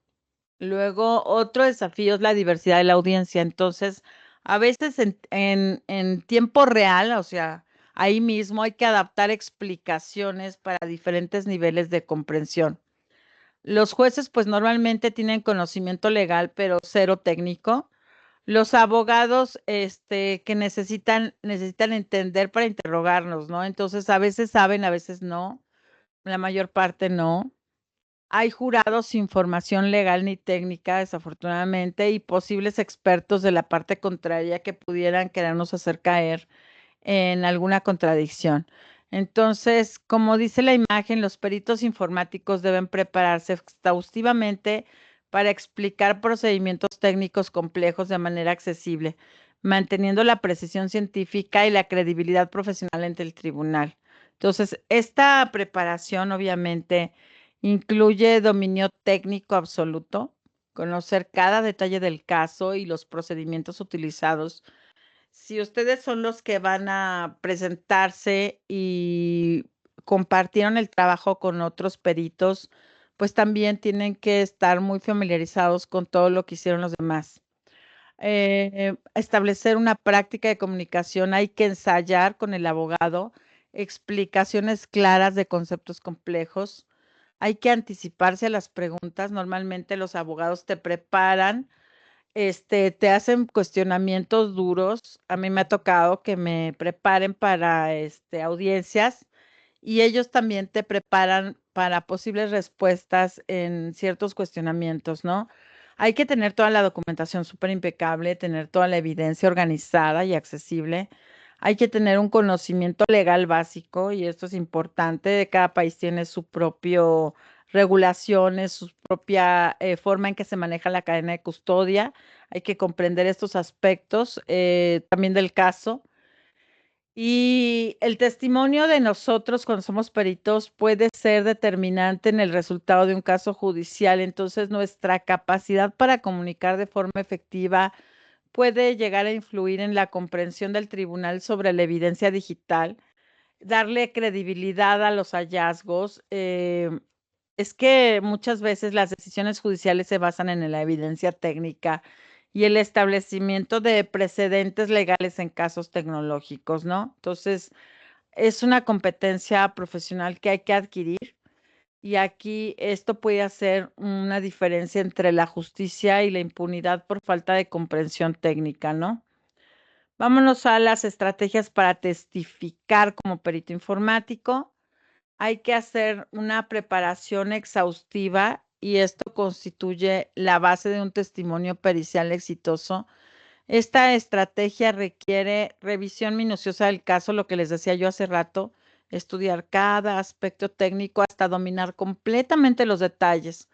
Luego, otro desafío es la diversidad de la audiencia. Entonces, a veces en tiempo real, o sea, ahí mismo hay que adaptar explicaciones para diferentes niveles de comprensión. Los jueces, pues normalmente tienen conocimiento legal, pero cero técnico. Los abogados, que necesitan entender para interrogarnos, ¿no? Entonces, a veces saben, a veces no, la mayor parte no. Hay jurados sin formación legal ni técnica, desafortunadamente, y posibles expertos de la parte contraria que pudieran querernos hacer caer en alguna contradicción. Entonces, como dice la imagen, los peritos informáticos deben prepararse exhaustivamente para explicar procedimientos técnicos complejos de manera accesible, manteniendo la precisión científica y la credibilidad profesional ante el tribunal. Entonces, esta preparación obviamente Incluye dominio técnico absoluto, conocer cada detalle del caso y los procedimientos utilizados. Si ustedes son los que van a presentarse y compartieron el trabajo con otros peritos, pues también tienen que estar muy familiarizados con todo lo que hicieron los demás. Establecer una práctica de comunicación, hay que ensayar con el abogado explicaciones claras de conceptos complejos, hay que anticiparse a las preguntas. Normalmente los abogados te preparan, te hacen cuestionamientos duros. A mí me ha tocado que me preparen para, audiencias y ellos también te preparan para posibles respuestas en ciertos cuestionamientos, ¿no? Hay que tener toda la documentación súper impecable, tener toda la evidencia organizada y accesible. Hay que tener un conocimiento legal básico y esto es importante. Cada país tiene su propio regulaciones, su propia forma en que se maneja la cadena de custodia. Hay que comprender estos aspectos también del caso. Y el testimonio de nosotros cuando somos peritos puede ser determinante en el resultado de un caso judicial. Entonces, nuestra capacidad para comunicar de forma efectiva puede llegar a influir en la comprensión del tribunal sobre la evidencia digital, darle credibilidad a los hallazgos. Es que muchas veces las decisiones judiciales se basan en la evidencia técnica y el establecimiento de precedentes legales en casos tecnológicos, ¿no? Entonces, es una competencia profesional que hay que adquirir y aquí esto puede hacer una diferencia entre la justicia y la impunidad por falta de comprensión técnica, ¿no? Vámonos a las estrategias para testificar como perito informático. Hay que hacer una preparación exhaustiva y esto constituye la base de un testimonio pericial exitoso. Esta estrategia requiere revisión minuciosa del caso, lo que les decía yo hace rato, estudiar cada aspecto técnico hasta dominar completamente los detalles,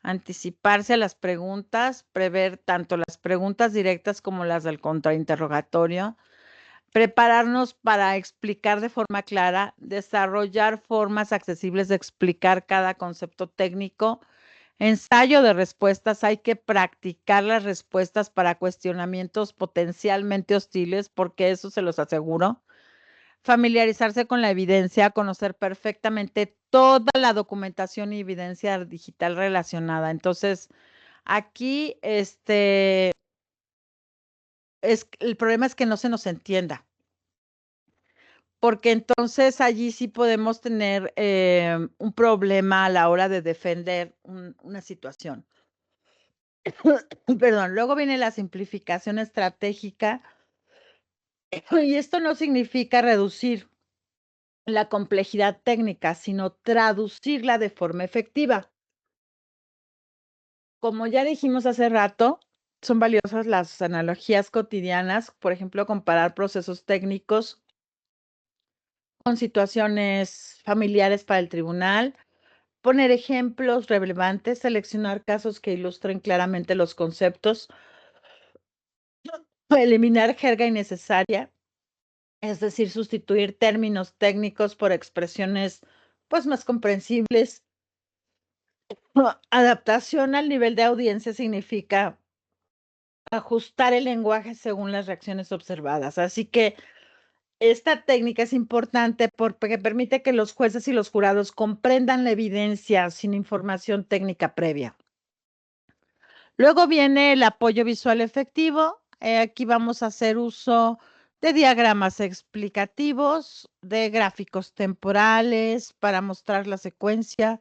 anticiparse a las preguntas, prever tanto las preguntas directas como las del contrainterrogatorio, prepararnos para explicar de forma clara, desarrollar formas accesibles de explicar cada concepto técnico, ensayo de respuestas, hay que practicar las respuestas para cuestionamientos potencialmente hostiles, porque eso se los aseguro. Familiarizarse con la evidencia, conocer perfectamente toda la documentación y evidencia digital relacionada. Entonces, aquí, el problema es que no se nos entienda, porque entonces allí sí podemos tener un problema a la hora de defender una situación. Perdón, luego viene la simplificación estratégica y esto no significa reducir la complejidad técnica, sino traducirla de forma efectiva. Como ya dijimos hace rato, son valiosas las analogías cotidianas, por ejemplo, comparar procesos técnicos con situaciones familiares para el tribunal, poner ejemplos relevantes, seleccionar casos que ilustren claramente los conceptos, eliminar jerga innecesaria, es decir, sustituir términos técnicos por expresiones pues más comprensibles. Adaptación al nivel de audiencia significa ajustar el lenguaje según las reacciones observadas. Así que esta técnica es importante porque permite que los jueces y los jurados comprendan la evidencia sin información técnica previa. Luego viene el apoyo visual efectivo. Aquí vamos a hacer uso de diagramas explicativos, de gráficos temporales para mostrar la secuencia,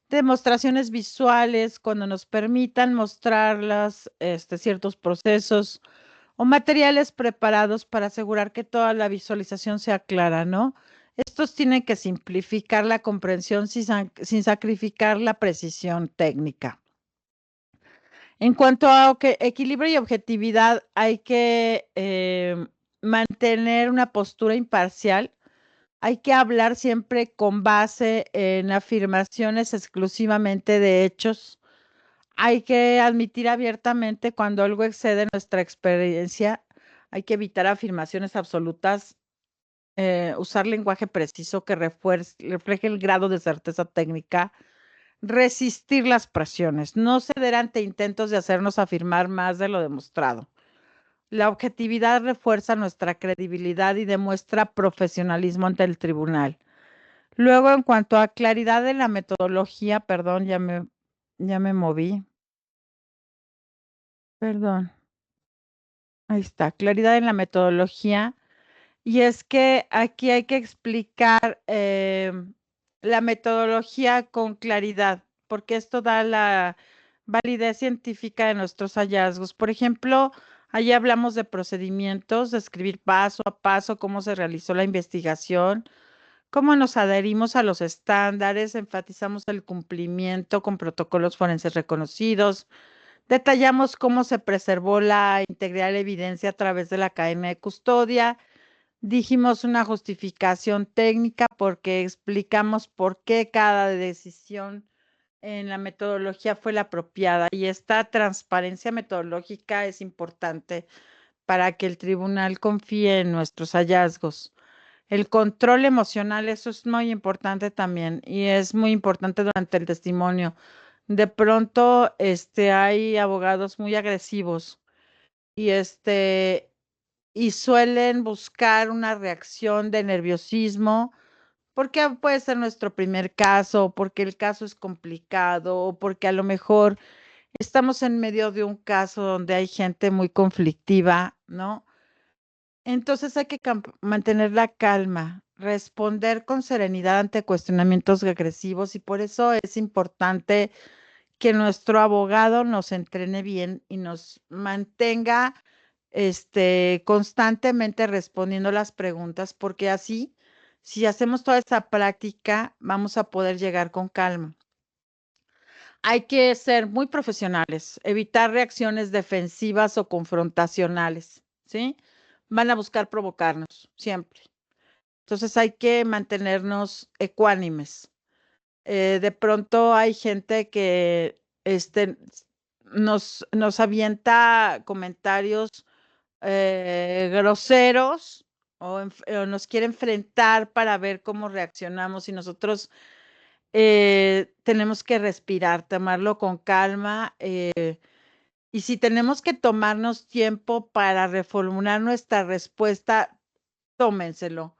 demostraciones visuales cuando nos permitan mostrarlas, ciertos procesos o materiales preparados para asegurar que toda la visualización sea clara, ¿no? Estos tienen que simplificar la comprensión sin sacrificar la precisión técnica. En cuanto a equilibrio y objetividad, hay que mantener una postura imparcial. Hay que hablar siempre con base en afirmaciones exclusivamente de hechos. Hay que admitir abiertamente cuando algo excede nuestra experiencia. Hay que evitar afirmaciones absolutas, usar lenguaje preciso que refleje el grado de certeza técnica. Resistir las presiones, no ceder ante intentos de hacernos afirmar más de lo demostrado. La objetividad refuerza nuestra credibilidad y demuestra profesionalismo ante el tribunal. Luego, en cuanto a claridad en la metodología, perdón, ya me moví, perdón, ahí está, claridad en la metodología. Y es que aquí hay que explicar la metodología con claridad, porque esto da la validez científica de nuestros hallazgos. Por ejemplo, allí hablamos de procedimientos, de escribir paso a paso cómo se realizó la investigación, cómo nos adherimos a los estándares, enfatizamos el cumplimiento con protocolos forenses reconocidos, detallamos cómo se preservó la integridad de la evidencia a través de la cadena de custodia. Dijimos una justificación técnica porque explicamos por qué cada decisión en la metodología fue la apropiada y esta transparencia metodológica es importante para que el tribunal confíe en nuestros hallazgos. El control emocional, eso es muy importante también y es muy importante durante el testimonio. De pronto, hay abogados muy agresivos y y suelen buscar una reacción de nerviosismo, porque puede ser nuestro primer caso, porque el caso es complicado, o porque a lo mejor estamos en medio de un caso donde hay gente muy conflictiva, ¿no? Entonces hay que mantener la calma, responder con serenidad ante cuestionamientos agresivos y por eso es importante que nuestro abogado nos entrene bien y nos mantenga constantemente respondiendo las preguntas, porque así, si hacemos toda esa práctica, vamos a poder llegar con calma. Hay que ser muy profesionales, evitar reacciones defensivas o confrontacionales, ¿sí? Van a buscar provocarnos, siempre. Entonces hay que mantenernos ecuánimes. De pronto hay gente que nos avienta comentarios groseros o nos quiere enfrentar para ver cómo reaccionamos y nosotros tenemos que respirar, tomarlo con calma y si tenemos que tomarnos tiempo para reformular nuestra respuesta, tómenselo.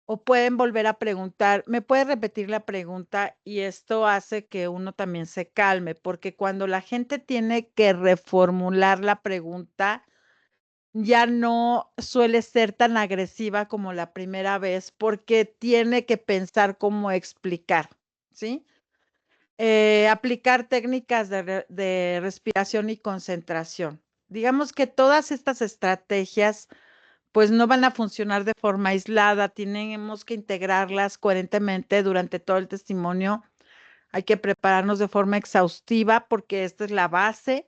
O pueden volver a preguntar, ¿me puede repetir la pregunta? Y esto hace que uno también se calme, porque cuando la gente tiene que reformular la pregunta, ya no suele ser tan agresiva como la primera vez, porque tiene que pensar cómo explicar, ¿sí? Aplicar técnicas de respiración y concentración. Digamos que todas estas estrategias pues no van a funcionar de forma aislada, tenemos que integrarlas coherentemente durante todo el testimonio. Hay que prepararnos de forma exhaustiva porque esta es la base.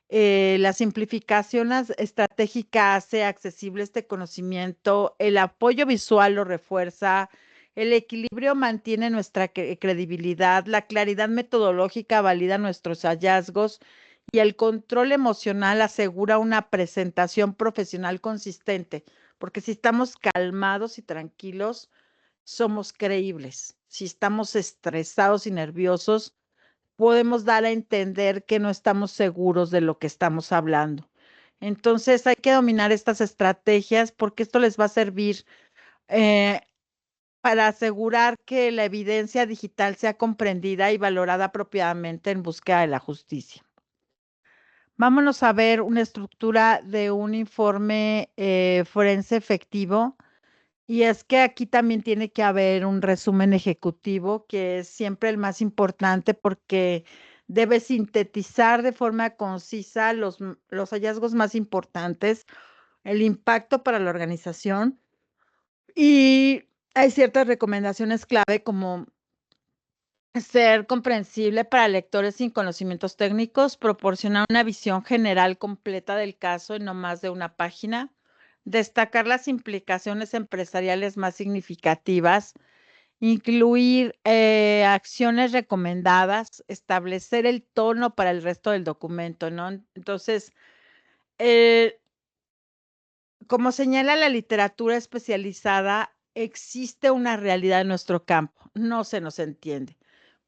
La simplificación estratégica hace accesible este conocimiento, el apoyo visual lo refuerza, el equilibrio mantiene nuestra credibilidad, la claridad metodológica valida nuestros hallazgos y el control emocional asegura una presentación profesional consistente, porque si estamos calmados y tranquilos, somos creíbles. Si estamos estresados y nerviosos, podemos dar a entender que no estamos seguros de lo que estamos hablando. Entonces hay que dominar estas estrategias porque esto les va a servir eh, para asegurar que la evidencia digital sea comprendida y valorada apropiadamente en búsqueda de la justicia. Vámonos a ver una estructura de un informe forense efectivo. Y es que aquí también tiene que haber un resumen ejecutivo, que es siempre el más importante porque debe sintetizar de forma concisa los hallazgos más importantes, el impacto para la organización y hay ciertas recomendaciones clave como ser comprensible para lectores sin conocimientos técnicos, proporcionar una visión general completa del caso en no más de una página, destacar las implicaciones empresariales más significativas, incluir acciones recomendadas, establecer el tono para el resto del documento, ¿no? Entonces, eh, como señala la literatura especializada, existe una realidad en nuestro campo, no se nos entiende.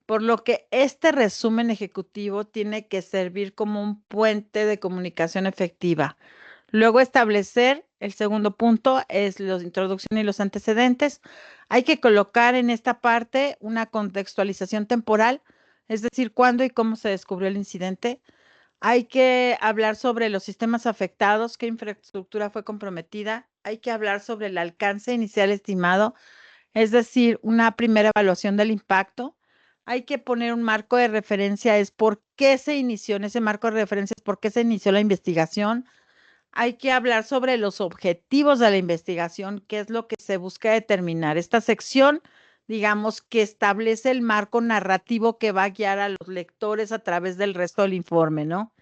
por lo que este resumen ejecutivo tiene que servir como un puente de comunicación efectiva. Luego establecer, el segundo punto es la introducción y los antecedentes. Hay que colocar en esta parte una contextualización temporal, es decir, cuándo y cómo se descubrió el incidente. Hay que hablar sobre los sistemas afectados, qué infraestructura fue comprometida. Hay que hablar sobre el alcance inicial estimado, es decir, una primera evaluación del impacto. Hay que poner un marco de referencia, es por qué se inició en ese marco de referencia, es por qué se inició la investigación. Hay que hablar sobre los objetivos de la investigación, qué es lo que se busca determinar. Esta sección, digamos, que establece el marco narrativo que va a guiar a los lectores a través del resto del informe, ¿no?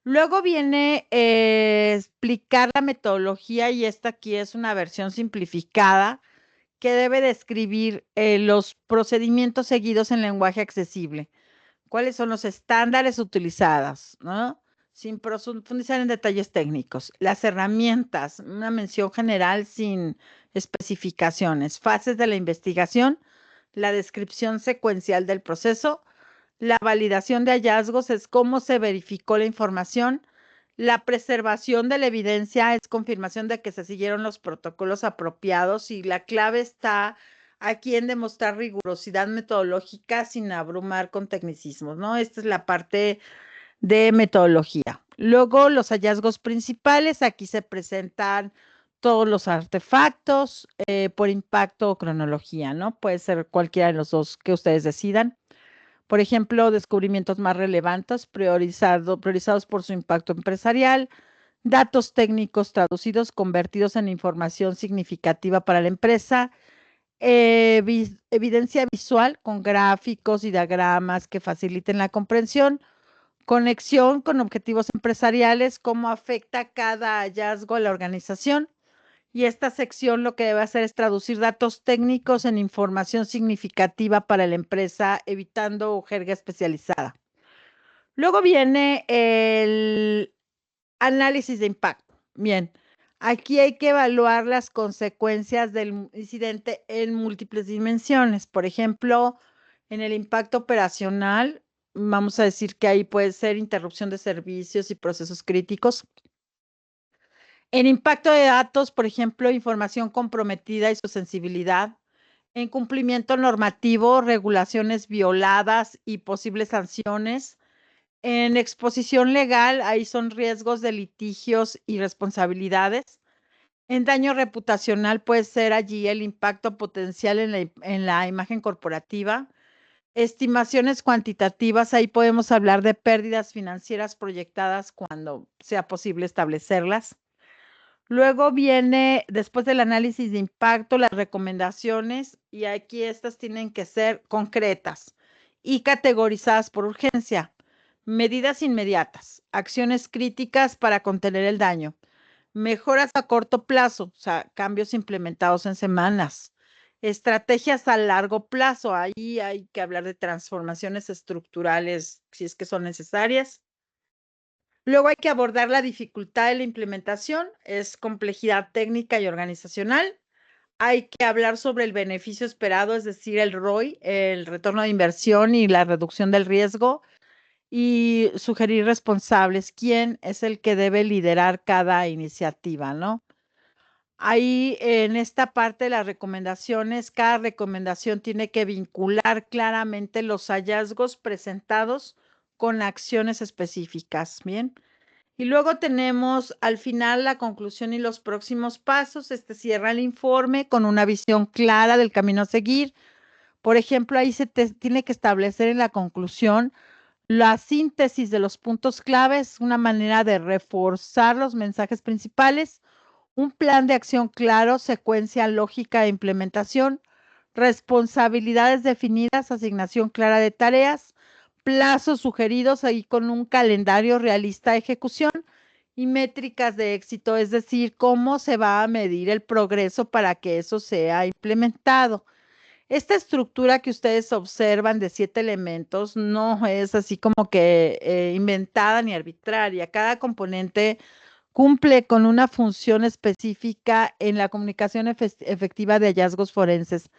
Luego viene explicar la metodología y esta aquí es una versión simplificada que debe describir los procedimientos seguidos en lenguaje accesible. ¿Cuáles son los estándares utilizados? ¿No? Sin profundizar en detalles técnicos. Las herramientas, una mención general sin especificaciones. Fases de la investigación, la descripción secuencial del proceso, la validación de hallazgos es cómo se verificó la información. La preservación de la evidencia es confirmación de que se siguieron los protocolos apropiados y la clave está aquí en demostrar rigurosidad metodológica sin abrumar con tecnicismos, ¿no? Esta es la parte de metodología. Luego, los hallazgos principales, aquí se presentan todos los artefactos por impacto o cronología, ¿no? Puede ser cualquiera de los dos que ustedes decidan. Por ejemplo, descubrimientos más relevantes priorizados por su impacto empresarial, datos técnicos traducidos, convertidos en información significativa para la empresa, evidencia visual con gráficos y diagramas que faciliten la comprensión, conexión con objetivos empresariales, cómo afecta cada hallazgo a la organización. Y esta sección lo que debe hacer es traducir datos técnicos en información significativa para la empresa, evitando jerga especializada. Luego viene el análisis de impacto. Bien, aquí hay que evaluar las consecuencias del incidente en múltiples dimensiones. Por ejemplo, en el impacto operacional, vamos a decir que ahí puede ser interrupción de servicios y procesos críticos. En impacto de datos, por ejemplo, información comprometida y su sensibilidad. En cumplimiento normativo, regulaciones violadas y posibles sanciones. En exposición legal, ahí son riesgos de litigios y responsabilidades. En daño reputacional puede ser allí el impacto potencial en la imagen corporativa. Estimaciones cuantitativas, ahí podemos hablar de pérdidas financieras proyectadas cuando sea posible establecerlas. Luego viene, después del análisis de impacto, las recomendaciones y aquí estas tienen que ser concretas y categorizadas por urgencia. Medidas inmediatas, acciones críticas para contener el daño, mejoras a corto plazo, o sea, cambios implementados en semanas, estrategias a largo plazo, ahí hay que hablar de transformaciones estructurales si es que son necesarias. Luego hay que abordar la dificultad de la implementación, es complejidad técnica y organizacional. Hay que hablar sobre el beneficio esperado, es decir, el ROI, el retorno de inversión y la reducción del riesgo. Y sugerir responsables, quién es el que debe liderar cada iniciativa, ¿no? Ahí en esta parte de las recomendaciones, cada recomendación tiene que vincular claramente los hallazgos presentados con acciones específicas, ¿bien? Y luego tenemos al final la conclusión y los próximos pasos. Este cierra el informe con una visión clara del camino a seguir. Por ejemplo, ahí tiene que establecer en la conclusión la síntesis de los puntos claves, una manera de reforzar los mensajes principales, un plan de acción claro, secuencia lógica de implementación, responsabilidades definidas, asignación clara de tareas, plazos sugeridos ahí con un calendario realista de ejecución y métricas de éxito, es decir, cómo se va a medir el progreso para que eso sea implementado. Esta estructura que ustedes observan de 7 elementos no es así como que inventada ni arbitraria. Cada componente cumple con una función específica en la comunicación efectiva de hallazgos forenses.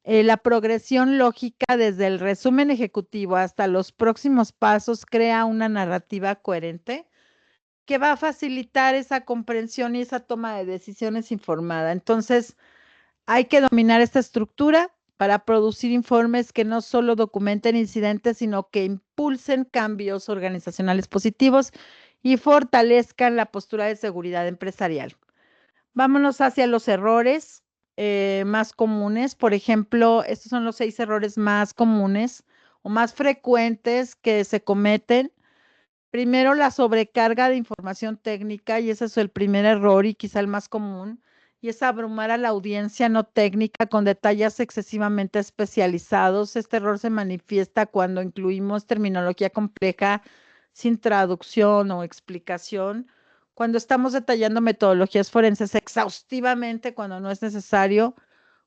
La progresión lógica desde el resumen ejecutivo hasta los próximos pasos crea una narrativa coherente que va a facilitar esa comprensión y esa toma de decisiones informada. Entonces, hay que dominar esta estructura para producir informes que no solo documenten incidentes, sino que impulsen cambios organizacionales positivos y fortalezcan la postura de seguridad empresarial. Vámonos hacia los errores más comunes. Por ejemplo, estos son los 6 errores más comunes o más frecuentes que se cometen. Primero, la sobrecarga de información técnica, y ese es el primer error y quizá el más común, y es abrumar a la audiencia no técnica con detalles excesivamente especializados. Este error se manifiesta cuando incluimos terminología compleja sin traducción o explicación, cuando estamos detallando metodologías forenses exhaustivamente cuando no es necesario,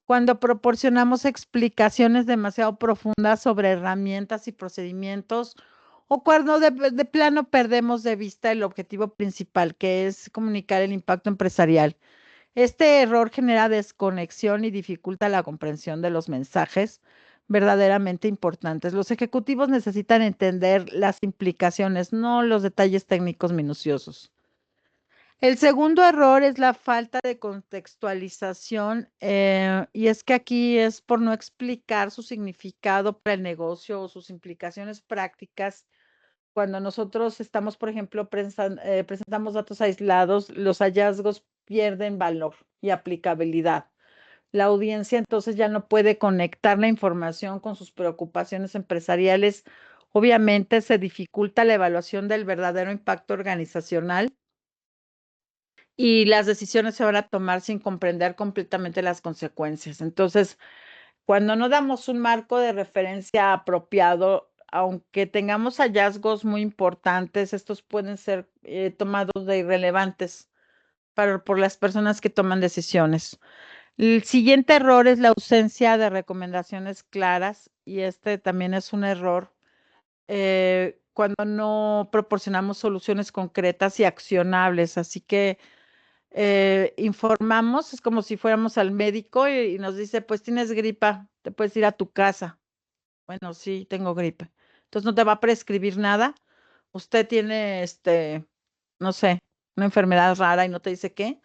cuando proporcionamos explicaciones demasiado profundas sobre herramientas y procedimientos, o cuando de plano perdemos de vista el objetivo principal, que es comunicar el impacto empresarial. Este error genera desconexión y dificulta la comprensión de los mensajes verdaderamente importantes. Los ejecutivos necesitan entender las implicaciones, no los detalles técnicos minuciosos. El segundo error es la falta de contextualización, y es que aquí es por no explicar su significado para el negocio o sus implicaciones prácticas. Cuando nosotros estamos, por ejemplo, presentamos datos aislados, los hallazgos pierden valor y aplicabilidad. La audiencia entonces ya no puede conectar la información con sus preocupaciones empresariales. Obviamente se dificulta la evaluación del verdadero impacto organizacional y las decisiones se van a tomar sin comprender completamente las consecuencias. Entonces, cuando no damos un marco de referencia apropiado, aunque tengamos hallazgos muy importantes, estos pueden ser tomados de irrelevantes por las personas que toman decisiones. El siguiente error es la ausencia de recomendaciones claras, y este también es un error cuando no proporcionamos soluciones concretas y accionables. Así que informamos, es como si fuéramos al médico y nos dice, pues tienes gripa, te puedes ir a tu casa. Bueno, sí, tengo gripe. Entonces no te va a prescribir nada. Usted tiene, no sé, una enfermedad rara y no te dice qué,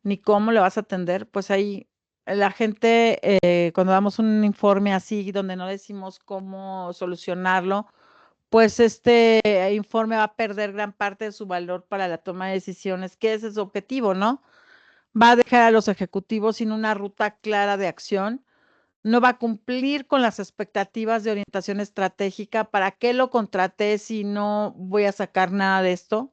ni cómo le vas a atender. Pues ahí la gente, cuando damos un informe así, donde no decimos cómo solucionarlo, pues este informe va a perder gran parte de su valor para la toma de decisiones, que ese es su objetivo, ¿no? Va a dejar a los ejecutivos sin una ruta clara de acción, no va a cumplir con las expectativas de orientación estratégica. ¿Para qué lo contraté si no voy a sacar nada de esto? O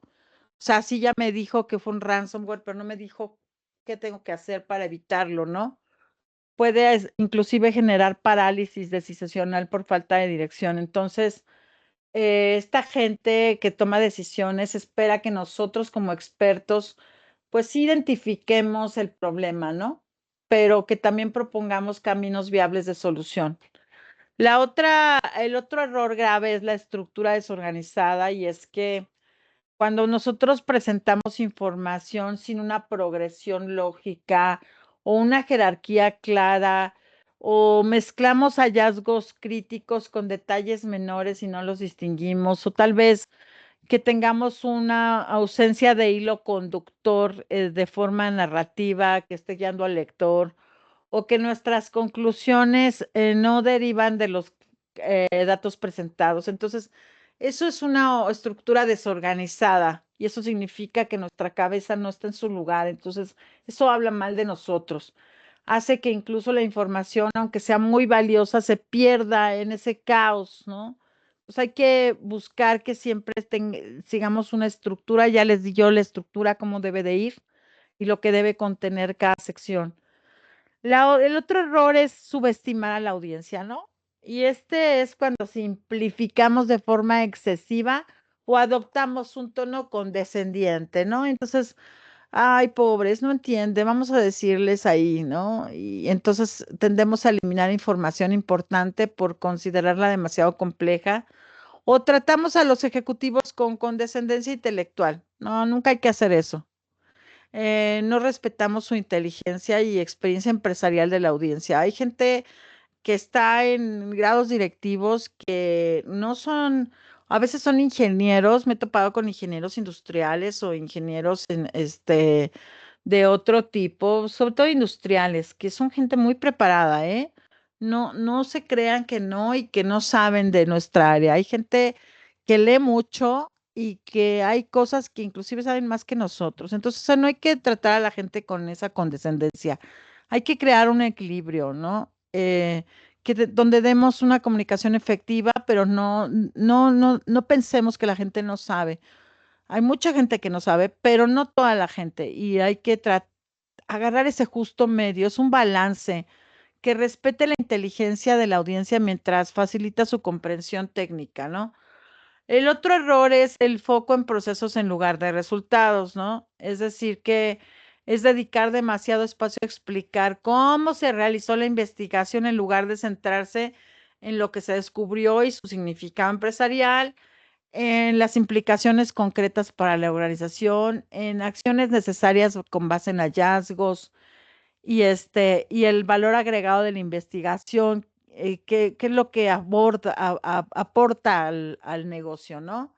sea, sí ya me dijo que fue un ransomware, pero no me dijo qué tengo que hacer para evitarlo, ¿no? Puede inclusive generar parálisis decisional por falta de dirección. Entonces, esta gente que toma decisiones espera que nosotros como expertos pues sí identifiquemos el problema, ¿no? Pero que también propongamos caminos viables de solución. El otro error grave es la estructura desorganizada, y es que cuando nosotros presentamos información sin una progresión lógica o una jerarquía clara, o mezclamos hallazgos críticos con detalles menores y no los distinguimos, o tal vez que tengamos una ausencia de hilo conductor de forma narrativa que esté guiando al lector, o que nuestras conclusiones no derivan de los datos presentados. Entonces, eso es una estructura desorganizada y eso significa que nuestra cabeza no está en su lugar. Entonces, eso habla mal de nosotros. Hace que incluso la información, aunque sea muy valiosa, se pierda en ese caos, ¿no? Pues hay que buscar que siempre sigamos una estructura. Ya les di yo la estructura, cómo debe de ir y lo que debe contener cada sección. El otro error es subestimar a la audiencia, ¿no? Y este es cuando simplificamos de forma excesiva o adoptamos un tono condescendiente, ¿no? Entonces, ay, pobres, no entiende, vamos a decirles ahí, ¿no? Y entonces tendemos a eliminar información importante por considerarla demasiado compleja, o tratamos a los ejecutivos con condescendencia intelectual. No, nunca hay que hacer eso. No respetamos su inteligencia y experiencia empresarial de la audiencia. Hay gente que está en grados directivos que no son, a veces son ingenieros, me he topado con ingenieros industriales o ingenieros de otro tipo, sobre todo industriales, que son gente muy preparada, ¿eh? No, no se crean que no y que no saben de nuestra área. Hay gente que lee mucho y que hay cosas que inclusive saben más que nosotros. Entonces, o sea, no hay que tratar a la gente con esa condescendencia. Hay que crear un equilibrio, ¿no? Donde demos una comunicación efectiva, pero no pensemos que la gente no sabe. Hay mucha gente que no sabe, pero no toda la gente. Y hay que agarrar ese justo medio. Es un balance que respete la inteligencia de la audiencia mientras facilita su comprensión técnica, ¿no? El otro error es el foco en procesos en lugar de resultados, ¿no? Es decir, que es dedicar demasiado espacio a explicar cómo se realizó la investigación en lugar de centrarse en lo que se descubrió y su significado empresarial, en las implicaciones concretas para la organización, en acciones necesarias con base en hallazgos y el valor agregado de la investigación, qué es lo que aporta al negocio, ¿no?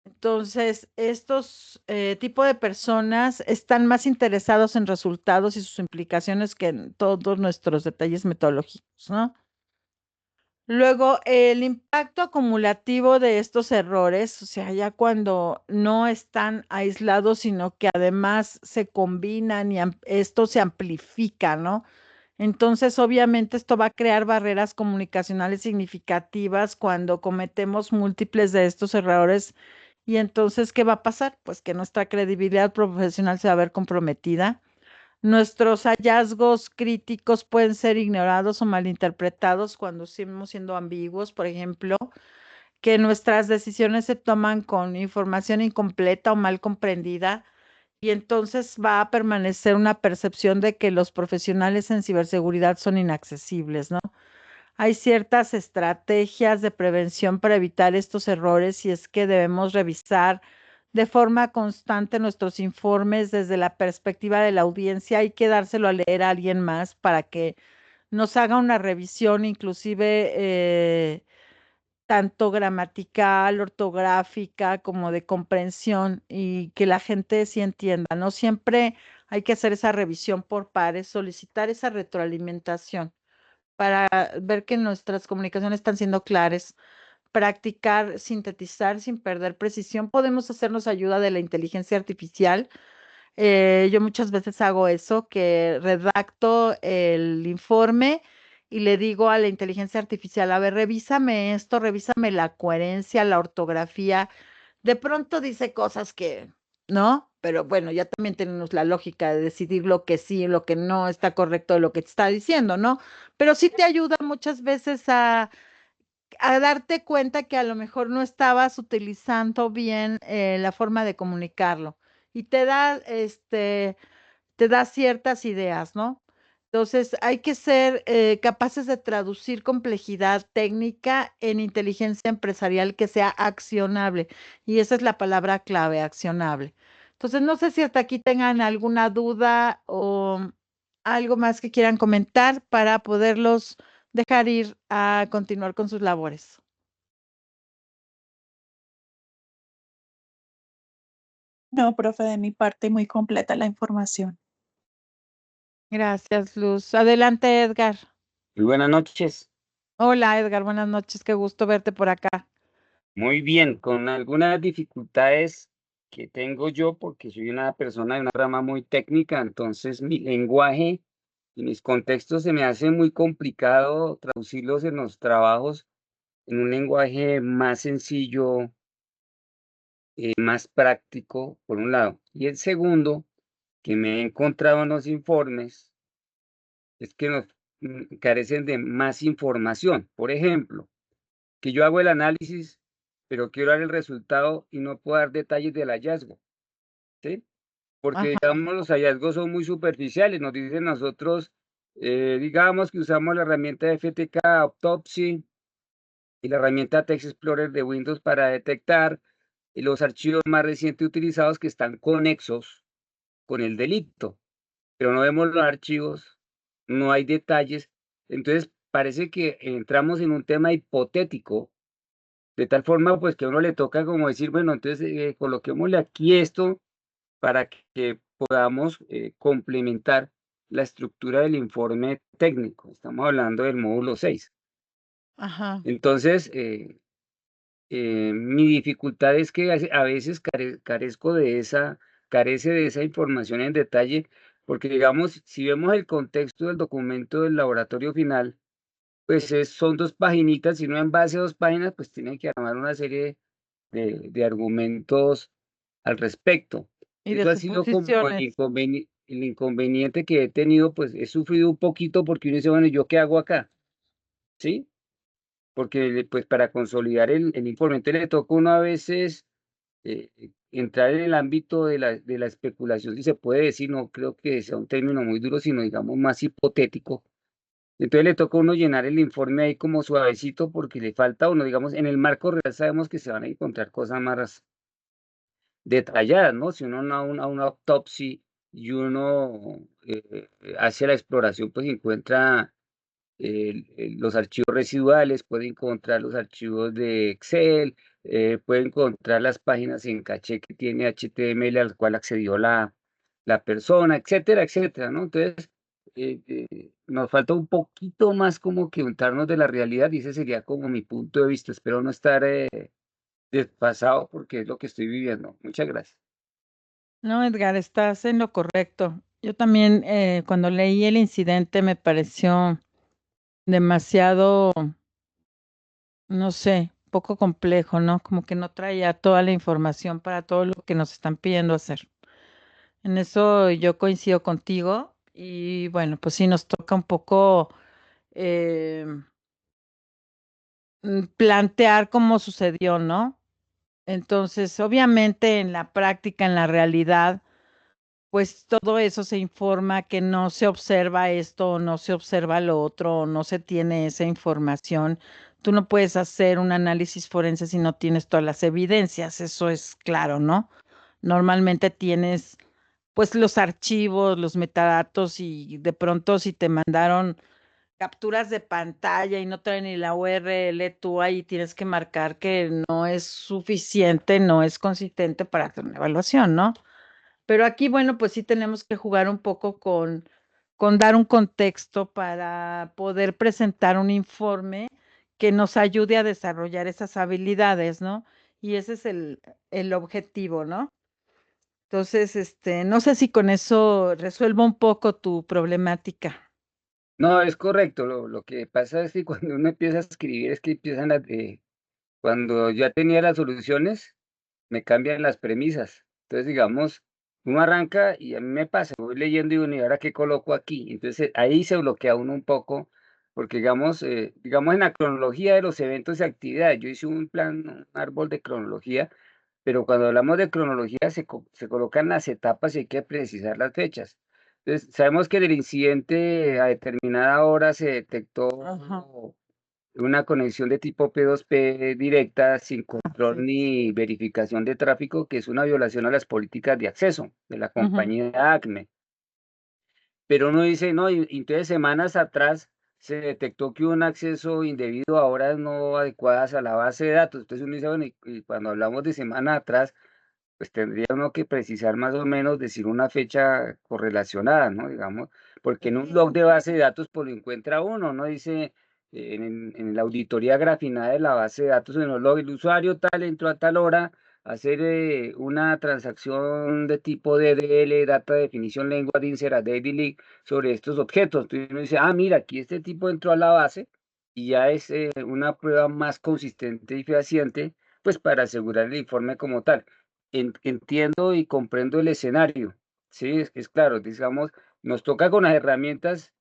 Entonces, estos tipos de personas están más interesados en resultados y sus implicaciones que en todos nuestros detalles metodológicos, ¿no? Luego, el impacto acumulativo de estos errores, o sea, ya cuando no están aislados, sino que además se combinan y esto se amplifica, ¿no? Entonces, obviamente, esto va a crear barreras comunicacionales significativas cuando cometemos múltiples de estos errores. Y entonces, ¿qué va a pasar? Pues que nuestra credibilidad profesional se va a ver comprometida. Nuestros hallazgos críticos pueden ser ignorados o malinterpretados cuando seguimos siendo ambiguos, por ejemplo, que nuestras decisiones se toman con información incompleta o mal comprendida, y entonces va a permanecer una percepción de que los profesionales en ciberseguridad son inaccesibles, ¿no? Hay ciertas estrategias de prevención para evitar estos errores y es que debemos revisar de forma constante nuestros informes desde la perspectiva de la audiencia. Hay que dárselo a leer a alguien más para que nos haga una revisión, inclusive tanto gramatical, ortográfica, como de comprensión y que la gente sí entienda. No siempre hay que hacer esa revisión por pares, solicitar esa retroalimentación para ver que nuestras comunicaciones están siendo claras, practicar, sintetizar sin perder precisión. Podemos hacernos ayuda de la inteligencia artificial. Yo muchas veces hago eso, que redacto el informe y le digo a la inteligencia artificial, a ver, revísame esto, revísame la coherencia, la ortografía. De pronto dice cosas que, ¿no? Pero bueno, ya también tenemos la lógica de decidir lo que sí y lo que no está correcto de lo que te está diciendo, ¿no? Pero sí te ayuda muchas veces a darte cuenta que a lo mejor no estabas utilizando bien la forma de comunicarlo y te da ciertas ideas, ¿no? Entonces, hay que ser capaces de traducir complejidad técnica en inteligencia empresarial que sea accionable. Y esa es la palabra clave, accionable. Entonces, no sé si hasta aquí tengan alguna duda o algo más que quieran comentar para poderlos dejar ir a continuar con sus labores. No, profe, de mi parte muy completa la información. Gracias, Luz. Adelante, Edgar. Muy buenas noches. Hola, Edgar. Buenas noches. Qué gusto verte por acá. Muy bien, con algunas dificultades que tengo yo porque soy una persona de una rama muy técnica, entonces mi lenguaje y mis contextos se me hace muy complicado traducirlos en los trabajos en un lenguaje más sencillo, más práctico, por un lado. Y el segundo, que me he encontrado en los informes, es que nos carecen de más información. Por ejemplo, que yo hago el análisis, pero quiero dar el resultado y no puedo dar detalles del hallazgo, ¿sí? Porque, Ajá. digamos, los hallazgos son muy superficiales, nos dicen nosotros, digamos que usamos la herramienta FTK Autopsy y la herramienta Text Explorer de Windows para detectar los archivos más recientes utilizados que están conexos con el delito, pero no vemos los archivos, no hay detalles. Entonces, parece que entramos en un tema hipotético, de tal forma pues que a uno le toca como decir, bueno, entonces coloquémosle aquí esto para que podamos complementar la estructura del informe técnico. Estamos hablando del módulo 6. Ajá. Entonces, mi dificultad es que a veces carezco carece de esa información en detalle, porque digamos, si vemos el contexto del documento del laboratorio final, pues son 2 paginitas, y no en base a 2 páginas, pues tiene que armar una serie de argumentos al respecto. Y de Eso ha sido como suposiciones. el inconveniente que he tenido, pues he sufrido un poquito porque uno dice, bueno, ¿yo qué hago acá? ¿Sí? Porque pues para consolidar el informe, entonces le toca a uno a veces entrar en el ámbito de la especulación, si se puede decir, no creo que sea un término muy duro, sino digamos más hipotético. Entonces le toca a uno llenar el informe ahí como suavecito porque le falta a uno, digamos, en el marco real sabemos que se van a encontrar cosas más detalladas, ¿no? Si uno a una autopsia y uno hace la exploración, pues encuentra los archivos residuales, puede encontrar los archivos de Excel, puede encontrar las páginas en caché que tiene HTML al cual accedió la persona, etcétera, etcétera, ¿no? Entonces, nos falta un poquito más como que untarnos de la realidad y ese sería como mi punto de vista. Espero no estar desfasado porque es lo que estoy viviendo. Muchas gracias. No, Edgar, estás en lo correcto. Yo también, cuando leí el incidente, me pareció demasiado, no sé, poco complejo, ¿no? Como que no traía toda la información para todo lo que nos están pidiendo hacer. En eso yo coincido contigo y bueno, pues sí nos toca un poco eh, plantear cómo sucedió, ¿no? Entonces, obviamente en la práctica, en la realidad, pues todo eso se informa que no se observa esto o no se observa lo otro o no se tiene esa información. Tú no puedes hacer un análisis forense si no tienes todas las evidencias, eso es claro, ¿no? Normalmente tienes pues los archivos, los metadatos y de pronto si te mandaron capturas de pantalla y no traen ni la URL, tú ahí tienes que marcar que no es suficiente, no es consistente para hacer una evaluación, ¿no? Pero aquí, bueno, pues sí tenemos que jugar un poco con dar un contexto para poder presentar un informe que nos ayude a desarrollar esas habilidades, ¿no? Y ese es el objetivo, ¿no? Entonces, no sé si con eso resuelvo un poco tu problemática. No, es correcto. Lo que pasa es que cuando uno empieza a escribir es que empiezan cuando ya tenía las soluciones, me cambian las premisas. Entonces, digamos, uno arranca y a mí me pasa, voy leyendo y bueno, ¿y ahora qué coloco aquí? Entonces, ahí se bloquea uno un poco, porque digamos en la cronología de los eventos y actividades, yo hice un plan, un árbol de cronología, pero cuando hablamos de cronología se colocan las etapas y hay que precisar las fechas. Entonces, sabemos que del incidente a determinada hora se Ajá, detectó una conexión de tipo P2P directa sin así control es. ni verificación de tráfico, que es una violación a las políticas de acceso de la Ujú. compañía ACME. Pero uno dice, no, y entonces semanas atrás se detectó que hubo un acceso indebido a horas no adecuadas a la base de datos. Entonces uno dice, bueno, y cuando hablamos de semana atrás, pues tendría uno que precisar más o menos, decir una fecha correlacionada, ¿no? Digamos, porque en un log de base de datos pues lo encuentra uno, ¿no? Dice en la auditoría grafinada de la base de datos, en los logs, el usuario tal entró a tal hora a hacer una transacción de tipo DDL, Data Definition Language Insert a Daily Link, sobre estos objetos. Entonces uno dice, ah, mira, aquí este tipo entró a la base y ya es una prueba más consistente y fehaciente, pues para asegurar el informe como tal. Entiendo y comprendo el escenario, sí, es claro, digamos, nos toca con las herramientas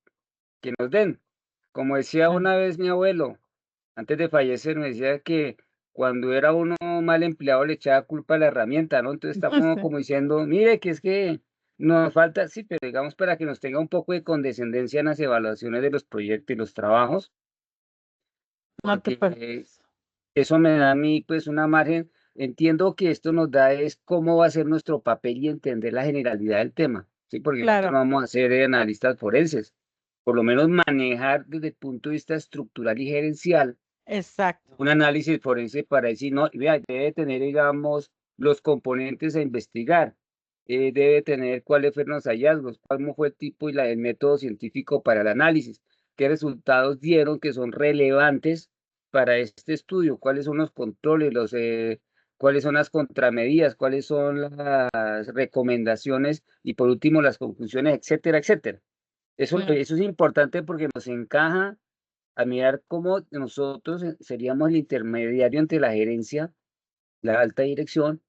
que nos den. Como decía Ah. una vez mi abuelo, antes de fallecer, me decía que cuando era uno mal empleado le echaba culpa a la herramienta, ¿no? Entonces estamos Sí, como diciendo, mire, que es que nos falta, sí, pero digamos para que nos tenga un poco de condescendencia en las evaluaciones de los proyectos y los trabajos, no te porque preocupes. eso me da a mí, pues, una margen. Entiendo que esto nos da es cómo va a ser nuestro papel y entender la generalidad del tema, ¿sí? Porque nosotros Claro. no vamos a ser analistas forenses, por lo menos manejar desde el punto de vista estructural y gerencial Exacto. un análisis forense para decir, no, vea, debe tener, digamos, los componentes a investigar, debe tener cuáles fueron los hallazgos, cómo fue el tipo y el método científico para el análisis, qué resultados dieron que son relevantes para este estudio, cuáles son los controles, cuáles son las contramedidas, cuáles son las recomendaciones y por último las conclusiones, etcétera, etcétera. Eso es importante porque nos encaja a mirar cómo nosotros seríamos el intermediario entre la gerencia, la alta dirección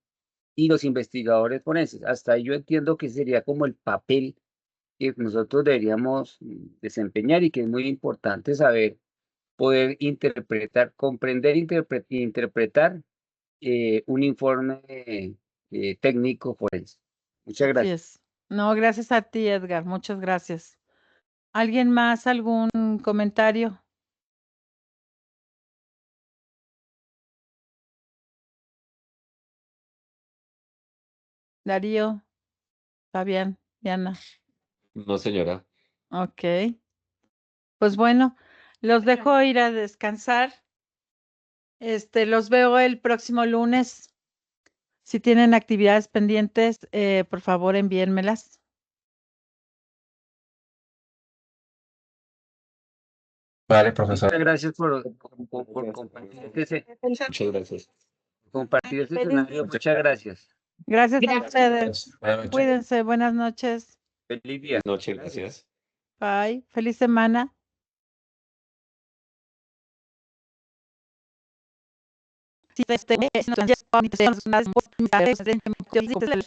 y los investigadores forenses. Hasta ahí yo entiendo que sería como el papel que nosotros deberíamos desempeñar y que es muy importante saber poder interpretar, comprender, interpretar un informe técnico forense. Muchas Así gracias. es. No, gracias a ti, Edgar. Muchas gracias. ¿Alguien más? ¿Algún comentario? Darío, Fabián, Diana. No, señora. Ok. Pues bueno, los dejo ir a descansar. Los veo el próximo lunes. Si tienen actividades pendientes, por favor envíenmelas. Vale, Muchas profesor. gracias por compartir Muchas gracias. este escenario. Muchas gracias. Gracias a ustedes. Buenas noches. Cuídense. Buenas noches. Feliz día. Noche, gracias. Bye. Feliz semana.